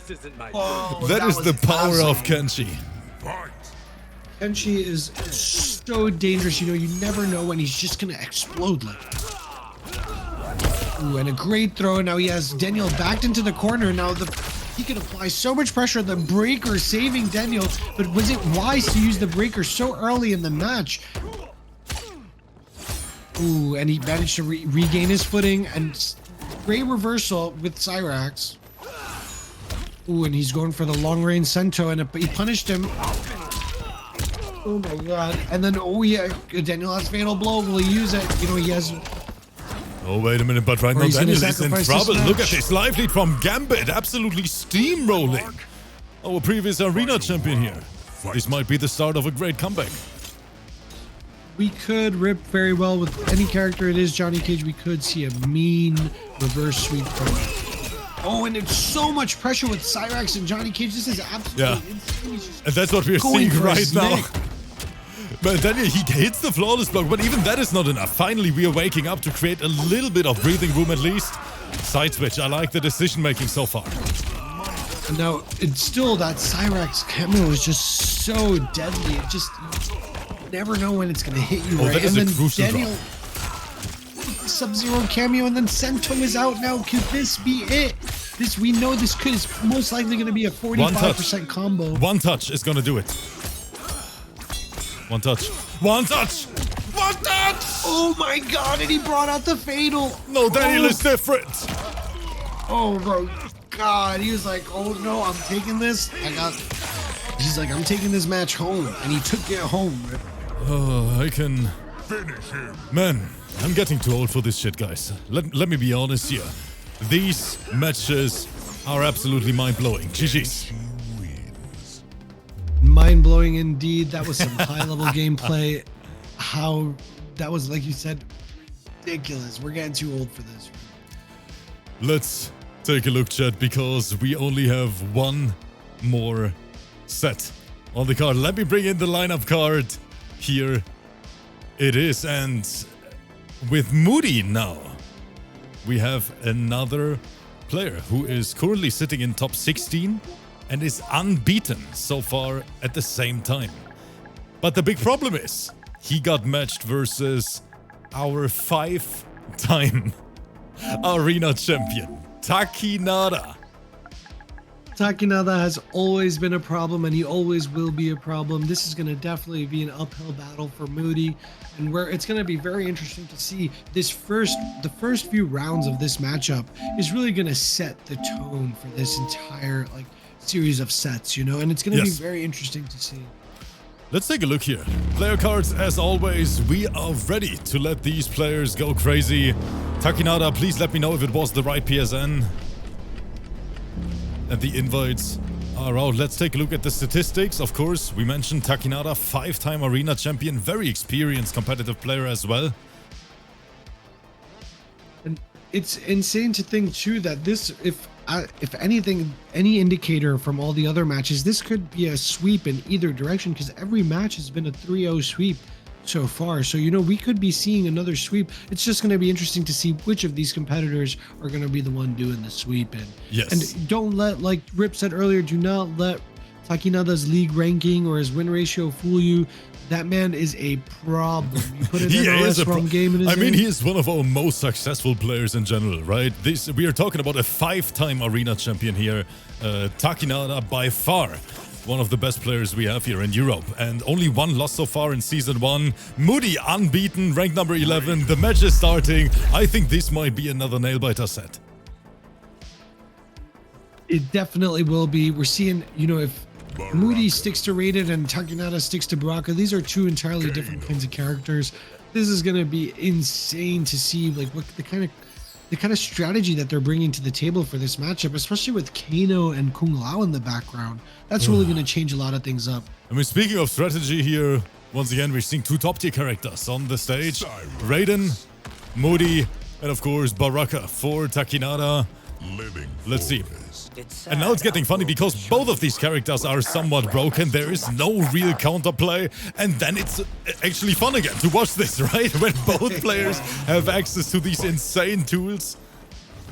isn't my that is was the power of awesome. Kenshi. Fight. Kenshi is so dangerous, you know, you never know when he's just gonna explode like that. Ooh, and a great throw. Now he has Daniel backed into the corner. Now he can apply so much pressure. The breaker saving Daniel, but was it wise to use the breaker so early in the match? Ooh, and he managed to regain his footing, and great reversal with Cyrax. Ooh, and he's going for the long range Sento, and he punished him. Oh my god. And then, oh yeah, Daniel has fatal blow. Will he use it? You know, he has... Oh, wait a minute, but right now he's gonna Daniel is in sacrifice trouble. this Look at match. this live lead from GMBIT, absolutely steamrolling. Our previous arena champion here. This might be the start of a great comeback. We could rip very well with any character it is Johnny Cage. We could see a mean reverse sweep from him. Oh, and it's so much pressure with Cyrax and Johnny Cage. This is absolutely insane. He's just And that's what we're going seeing for right his now. neck. But Daniel, he hits the flawless block, but even that is not enough. Finally, we are waking up to create a little bit of breathing room at least. Side switch, I like the decision making so far. And now, it's still that Cyrax cameo is just so deadly. It just, you never know when it's going to hit you, Oh, right? that is and a then crucial Daniel, Sub-Zero cameo, and then Sento is out now. Could this be it? This, we know this is most likely going to be a 45% combo. One touch is gonna do it. One touch. One touch! One touch! Oh my god, and he brought out the fatal. No, Daniel is different. Oh my god, he was like, oh no, I'm taking this. He's like, I'm taking this match home, and he took it home. Oh, I can... Finish him. Man, I'm getting too old for this shit, guys. Let me be honest here. These matches are absolutely mind-blowing. GG's. Mind-blowing indeed. That was some high-level gameplay. How that was, like you said, ridiculous. We're getting too old for this. Let's take a look, chat, because we only have one more set on the card. Let me bring in the lineup card. Here it is, and with Moody now, we have another player who is currently sitting in top 16 and is unbeaten so far at the same time. But the big problem is, he got matched versus our 5-time arena champion, TAKKINADA. TAKKINADA has always been a problem, and he always will be a problem. This is going to definitely be an uphill battle for Moody, and where it's going to be very interesting to see the first few rounds of this matchup is really going to set the tone for this entire series of sets, you know, and it's going to be very interesting to see. Let's take a look here. Player cards, as always, we are ready to let these players go crazy. TAKKINADA, please let me know if it was the right PSN. And the invites are out. Let's take a look at the statistics. Of course, we mentioned TAKKINADA, 5-time arena champion, very experienced competitive player as well. And it's insane to think too that this, if anything, any indicator from all the other matches, this could be a sweep in either direction, because every match has been a 3-0 sweep so far. So, you know, we could be seeing another sweep. It's just going to be interesting to see which of these competitors are going to be the one doing the sweep. And yes, and don't let, like Rip said earlier, do not let TAKKINADA's league ranking or his win ratio fool you. That man is a problem. You put an NRS wrong game in his name. he is one of our most successful players in general, right? We are talking about a 5-time arena champion here. TAKKINADA, by far one of the best players we have here in Europe, and only one loss so far in Season 1. Moody unbeaten, rank number 11. The match is starting. I think this might be another nail-biter set. It definitely will be. We're seeing, you know, if Moody sticks to Raiden and TAKKINADA sticks to Baraka, these are two entirely different kinds of characters. This is going to be insane to see, like, what the kind of strategy that they're bringing to the table for this matchup, especially with Kano and Kung Lao in the background. That's really going to change a lot of things up. I mean, speaking of strategy here, once again, we're seeing two top-tier characters on the stage. Raiden, Moody, and of course, Baraka for TAKKINADA. Let's see. And now it's getting funny because both of these characters are somewhat broken. There is no real counterplay. And then it's actually fun again to watch this, right? When both players have access to these insane tools.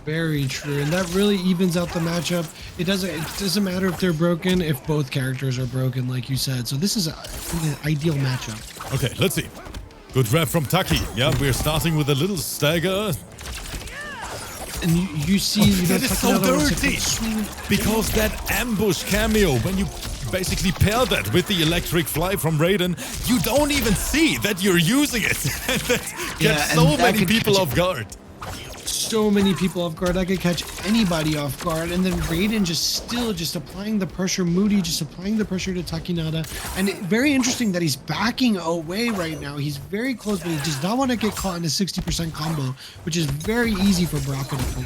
Very true, and that really evens out the matchup. It doesn't matter if they're broken, if both characters are broken, like you said. So this is an ideal matchup. Okay, let's see. Good rep from Taki. Yeah, we're starting with a little stagger. And you see, that is so dirty. Because that ambush cameo, when you basically pair that with the electric fly from Raiden, you don't even see that you're using it. And that gets so many people off guard. So many people off guard. That could catch anybody off guard. And then Raiden just applying the pressure. Moody just applying the pressure to TAKKINADA. And very interesting that he's backing away right now. He's very close, but he does not want to get caught in a 60% combo, which is very easy for Baraka to pull.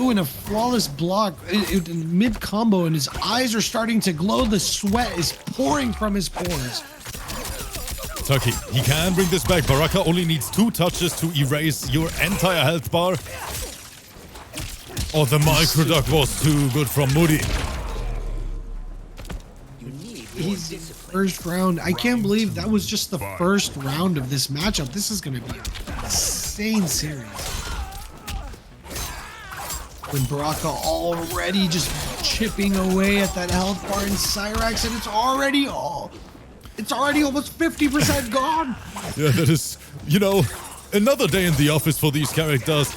Ooh, and a flawless block in mid combo, and his eyes are starting to glow. The sweat is pouring from his pores. Taki, he can bring this back. Baraka only needs 2 touches to erase your entire health bar. Oh, the microduck was too good from Moody. He's first round. I can't believe that was just the first round of this matchup. This is going to be an insane series. When Baraka already just chipping away at that health bar in Cyrax, and it's already almost 50% gone. Yeah, that is, you know, another day in the office for these characters.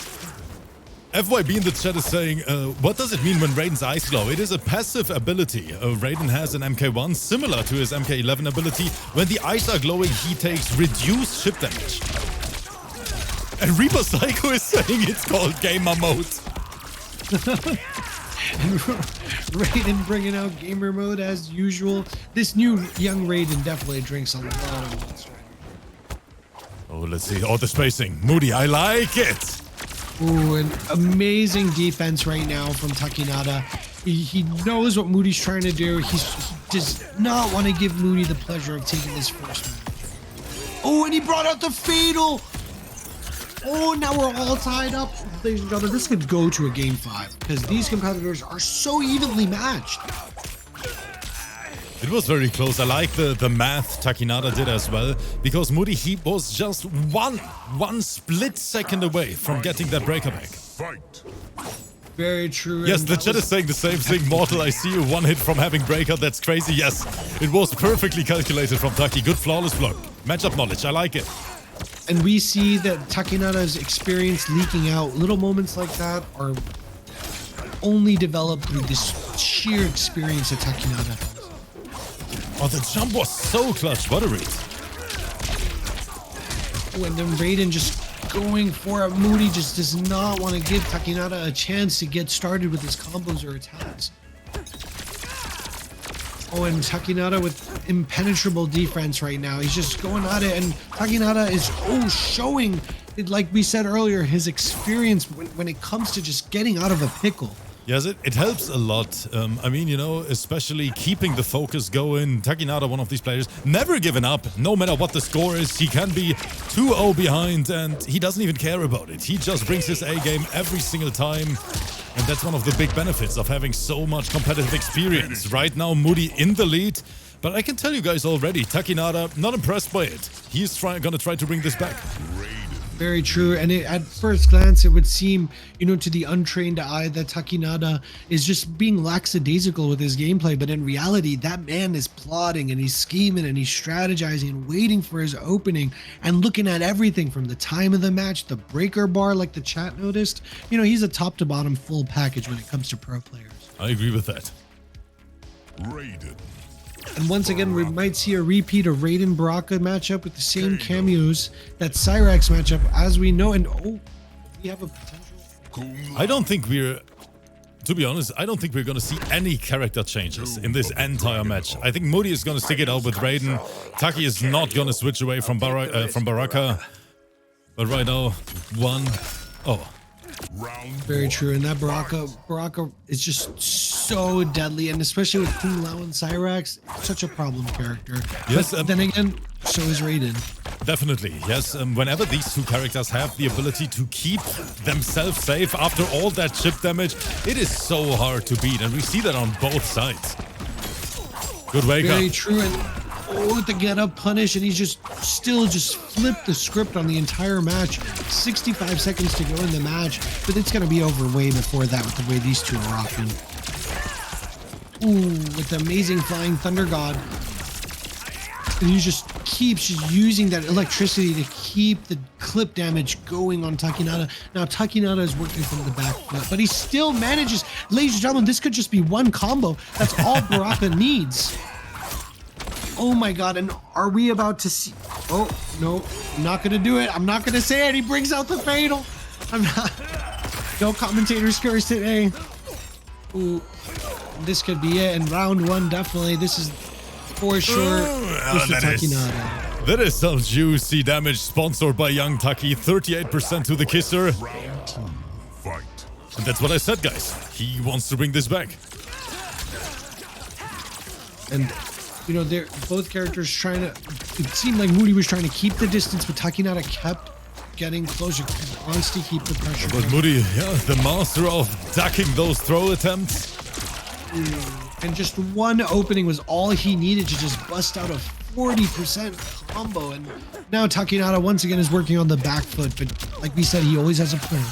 FYB in the chat is saying, what does it mean when Raiden's eyes glow? It is a passive ability. Raiden has an MK1 similar to his MK11 ability. When the eyes are glowing, he takes reduced chip damage. And Reaper Psycho is saying it's called gamer mode. And Raiden bringing out gamer mode as usual. This new young Raiden definitely drinks a lot of monster. Oh, let's see. Oh, the spacing. Moody, I like it. Ooh, an amazing defense right now from TAKKINADA. He knows what Moody's trying to do. He does not want to give Moody the pleasure of taking this first move. Oh, and he brought out the fatal. Oh, now we're all tied up. Ladies and gentlemen, this could go to a game 5 because these competitors are so evenly matched. It was very close. I like the math TAKKINADA did as well, because Moody, he was just one split second away from getting that breaker back. Fight. Very true. Yes, the chat is saying the same thing. Mortal, I see you 1 hit from having breaker. That's crazy. Yes, it was perfectly calculated from Taki. Good flawless block. Matchup knowledge. I like it. And we see that TAKKINADA's experience leaking out. Little moments like that are only developed through this sheer experience that TAKKINADA has. Oh, the jump was so clutch. What a read. Oh, and then Raiden just going for it. Moody just does not want to give TAKKINADA a chance to get started with his combos or attacks. Oh, and TAKKINADA with impenetrable defense right now. He's just going at it, and TAKKINADA is showing, like we said earlier, his experience when it comes to just getting out of a pickle. Yes, it helps a lot. I mean, you know, especially keeping the focus going. TAKKINADA, one of these players, never given up, no matter what the score is. He can be 2-0 behind, and he doesn't even care about it. He just brings his A game every single time. And that's one of the big benefits of having so much competitive experience. Right now, Moody in the lead. But I can tell you guys already, TAKKINADA, not impressed by it. He's gonna try to bring this back. Very true. And at first glance, it would seem, you know, to the untrained eye that TAKKINADA is just being lackadaisical with his gameplay. But in reality, that man is plotting and he's scheming and he's strategizing and waiting for his opening and looking at everything from the time of the match, the breaker bar, like the chat noticed. You know, he's a top to bottom full package when it comes to pro players. I agree with that. Raiden. And once again, we might see a repeat of Raiden Baraka matchup with the same cameos that Cyrax matchup, as we know. And we have a potential. I don't think to be honest, I don't think we're gonna see any character changes in this entire match. I think Moody is gonna stick it out with Raiden. Taki is not gonna switch away from Baraka. But right now, Very true, and that Baraka is just so deadly, and especially with Kung Lao and Cyrax, such a problem character. Yes, but then again, so is Raiden. Definitely, yes. Whenever these two characters have the ability to keep themselves safe after all that chip damage, it is so hard to beat, and we see that on both sides. Good wake up. Very true, and Oh, the get up punish, and he's just flipped the script on the entire match. 65 seconds to go in the match, but it's gonna be over way before that with the way these two are rocking. Ooh, with the amazing flying Thunder God. And he just keeps using that electricity to keep the clip damage going on TAKKINADA. Now TAKKINADA is working from the back foot, but he still manages. Ladies and gentlemen, this could just be one combo. That's all Baraka needs. Oh my God, and are we about to see? Oh, no, I'm not gonna do it. I'm not gonna say it. He brings out the fatal. I'm not. No commentator's curse today. Ooh, this could be it. And round one, definitely. This is for sure. That is some juicy damage sponsored by Young Taki. 38% to the kisser. Round 2. Fight. And that's what I said, guys. He wants to bring this back. And you know, they're both characters trying to. It seemed like Moody was trying to keep the distance, but TAKKINADA kept getting closer. He wants to keep the pressure. But Moody, yeah, the master of ducking those throw attempts. And just one opening was all he needed to just bust out a 40% combo. And now TAKKINADA once again is working on the back foot, but like we said, he always has a plan.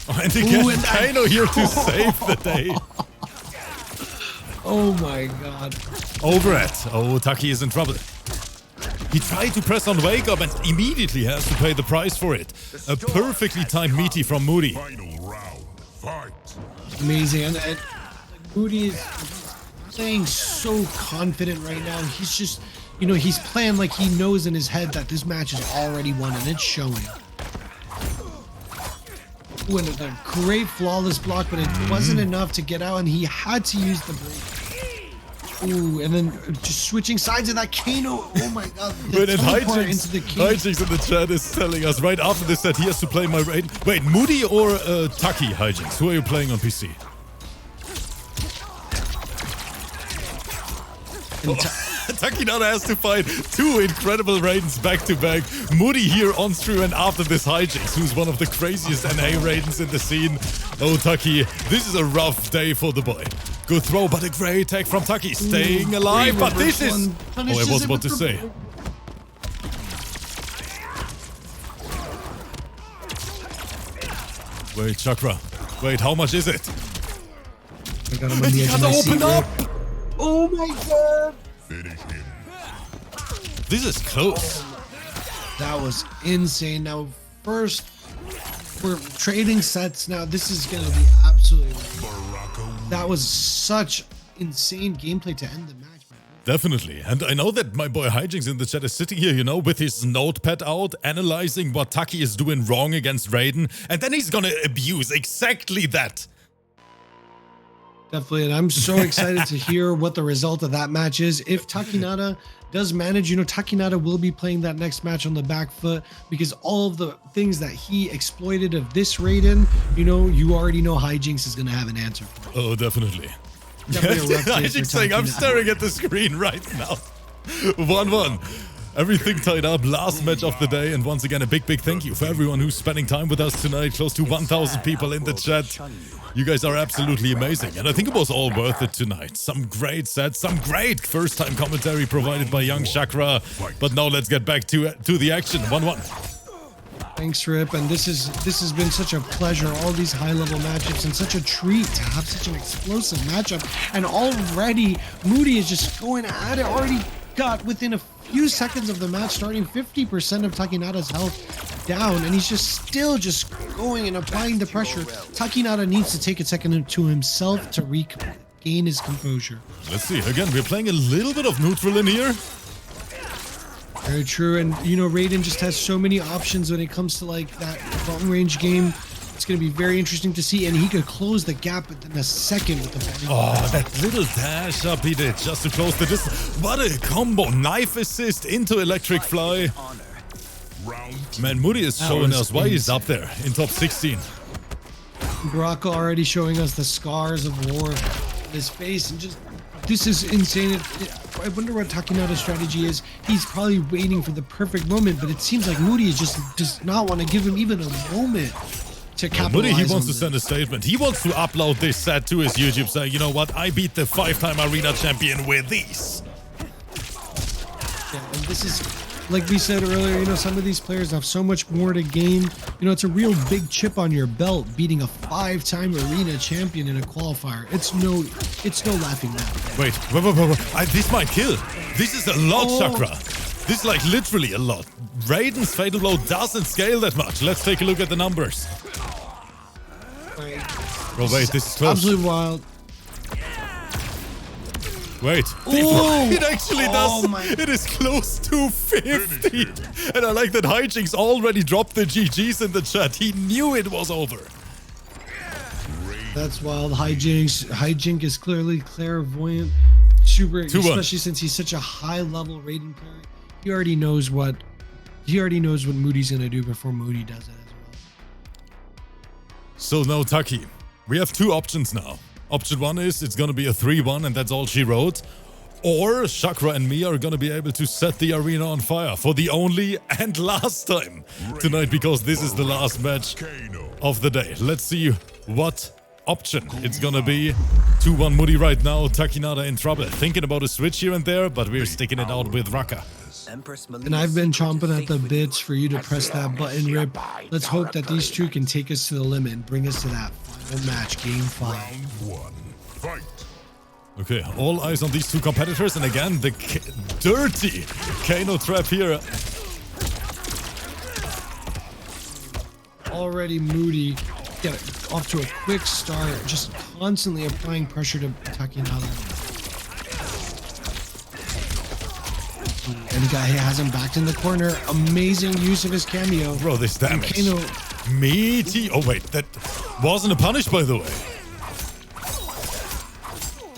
Oh, and again, Kano here to save the day. Oh my God. Over it. Oh, Taki is in trouble. He tried to press on wake up and immediately has to pay the price for it. A perfectly timed meaty from Moody. Final round. Fight. Amazing. And Moody is playing so confident right now. He's just, you know, he's playing like he knows in his head that this match is already won, and it's showing. Ooh, and a great flawless block, but it wasn't enough to get out, and he had to use the break. Ooh, and then just switching sides of that Kano. Oh my God. Wait, and Hijinks in the chat is telling us right after this that he has to play my raid. Wait, Moody or Taki, Hijinks? Who are you playing on PC? TAKKINADA has to fight two incredible Raidens back to back. Moody here on stream, and after this Hijinks, who's one of the craziest NA Raidens in the scene. Oh, Taki, this is a rough day for the boy. Good throw, but a great tag from Taki, staying alive. But this is... Oh, I was about to say. Wait, Chakra. Wait, how much is it? I got him on the edge of my seat. Open up! Oh my God! Finish him. This is close. That was insane. Now, first, we're trading sets. Now, this is going to be absolutely... That was such insane gameplay to end the match. Definitely. And I know that my boy Hijinks in the chat is sitting here, you know, with his notepad out, analyzing what Taki is doing wrong against Raiden. And then he's gonna abuse exactly that. Definitely, and I'm so excited to hear what the result of that match is. If TAKKINADA does manage, you know, TAKKINADA will be playing that next match on the back foot, because all of the things that he exploited of this Raiden, you know, you already know Hijinks is going to have an answer for it. Oh, definitely. Definitely a rough day for Hijinks saying, I'm staring at the screen right now. 1-1. Everything tied up, last match of the day, and once again a big thank you for everyone who's spending time with us tonight. Close to 1,000 people in the chat. You guys are absolutely amazing, and I think it was all worth it tonight. Some great sets, some great first-time commentary provided by Young Chakra. But now let's get back to the action. 1-1. Thanks, Rip, and this has been such a pleasure. All these high-level matchups, and such a treat to have such an explosive matchup. And already Moody is just going at it. Already got within a few seconds of the match, starting 50% of TAKKINADA's health down, and he's just still just going and applying the pressure. TAKKINADA needs to take a second to himself to regain his composure. Let's see. Again, we're playing a little bit of neutral in here. Very true, and you know, Raiden just has so many options when it comes to like that long range game. It's going to be very interesting to see, and he could close the gap within a second with the... Oh, that little dash up he did just to close the distance. What a combo. Knife assist into electric fly. Man, Moody is showing us why he's up there in top 16. Baraka already showing us the scars of war in his face, and just... This is insane. I wonder what TAKKINADA's strategy is. He's probably waiting for the perfect moment, but it seems like Moody just does not want to give him even a moment to capitalize Moody, he wants on to send a statement. He wants to upload this set to his YouTube saying, you know what, I beat the 5-time arena champion with these. Yeah, and this is, like we said earlier, you know, some of these players have so much more to gain. You know, it's a real big chip on your belt beating a 5-time arena champion in a qualifier. It's no laughing matter. Wait. This might kill. This is a lot, Chakra. This is like literally a lot. Raiden's Fatal Blow doesn't scale that much. Let's take a look at the numbers. Bro, wait, this is close. Absolutely wild. Wait. Ooh. It actually does. It is close to 50. And I like that Hijinks already dropped the GGs in the chat. He knew it was over. That's wild. Hijink is clearly clairvoyant. Super, especially since he's such a high-level Raiden player. He already knows what Moody's gonna do before Moody does it as well. So now, Taki, we have two options now. Option one is it's gonna be a 3-1 and that's all she wrote. Or Chakra and me are gonna be able to set the arena on fire for the only and last time tonight, because this is the last match of the day. Let's see what option it's gonna be. 2-1 Moody right now. TAKKINADA in trouble. Thinking about a switch here and there, but we're sticking it out with Raka. And I've been chomping at the bits for you to press that button, Rip. Let's hope that these two can take us to the limit and bring us to that final match, game 5. Round 1. Fight. Okay, all eyes on these two competitors, and again, the dirty Kano trap here. Already Moody get off to a quick start, just constantly applying pressure to TAKKINADA. And he has him backed in the corner. Amazing use of his cameo. Bro, this damage. Kano, meaty. Oh wait, that wasn't a punish, by the way.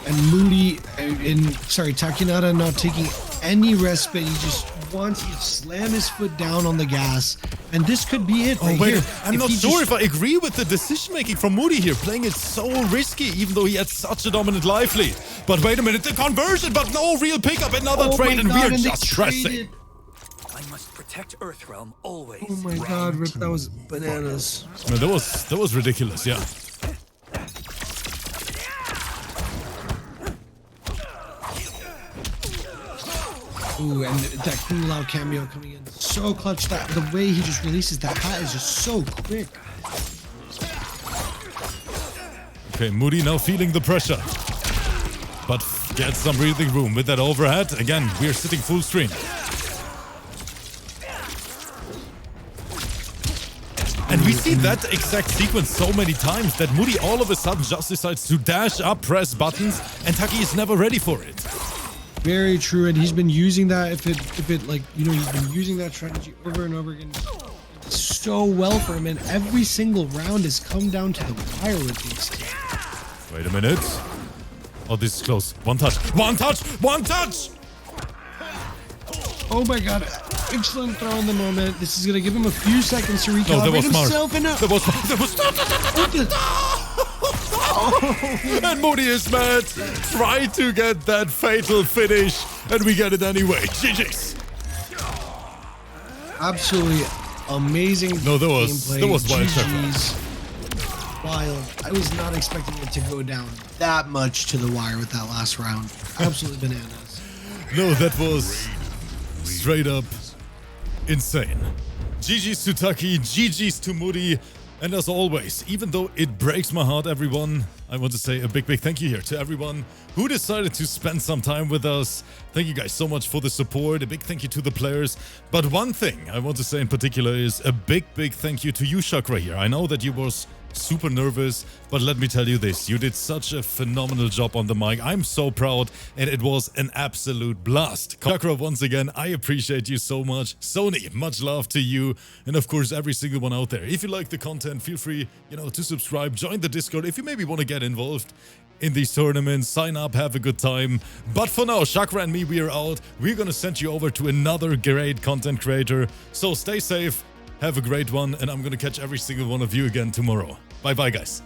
and Moody, TAKKINADA not taking any respite. He just wants to slam his foot down on the gas, and this could be it. Oh wait, I'm not sure if I agree with the decision making from Moody here, playing it so risky, even though he had such a dominant life lead. But wait a minute, the conversion, but no real pickup, another trade, and we're just stressing. I must protect Earthrealm always. Oh my god, Rip, that was bananas. No, that was ridiculous, yeah. Ooh, and that Kung Lao cameo coming in so clutch. That the way he just releases that hat is just so quick. Okay, Moody now feeling the pressure, but gets some breathing room with that overhead. Again, we're sitting full screen. And we see that exact sequence so many times that Moody all of a sudden just decides to dash up, press buttons, and Taki is never ready for it. Very true, and he's been using that. If it like, you know, he's been using that strategy over and over again so well for him, and every single round has come down to the wire with these two. Wait a minute. Oh, this is close. One touch. One touch. One touch. Oh my god. Excellent throw in the moment. This is going to give him a few seconds to recalibrate himself. And Moody is mad. Try to get that fatal finish, and we get it anyway. GG's. Absolutely amazing. No, that was wild. GG's. Wild. I was not expecting it to go down that much to the wire with that last round. Absolutely bananas. No, that was straight up insane. GG's to Taki, GG's to Moody, and as always, even though it breaks my heart, everyone, I want to say a big thank you here to everyone who decided to spend some time with us. Thank you guys so much for the support. A big thank you to the players. But one thing I want to say in particular is a big thank you to you, Chakra, here. I know that you was super nervous, but let me tell you this, you did such a phenomenal job on the mic. I'm so proud, and it was an absolute blast. Chakra, once again, I appreciate you so much. Sony, much love to you, and of course every single one out there. If you like the content, feel free, you know, to subscribe, join the Discord if you maybe want to get involved in these tournaments, sign up, have a good time. But for now, Chakra and me, we are out. We're gonna send you over to another great content creator, so stay safe. Have a great one, and I'm gonna catch every single one of you again tomorrow. Bye-bye, guys.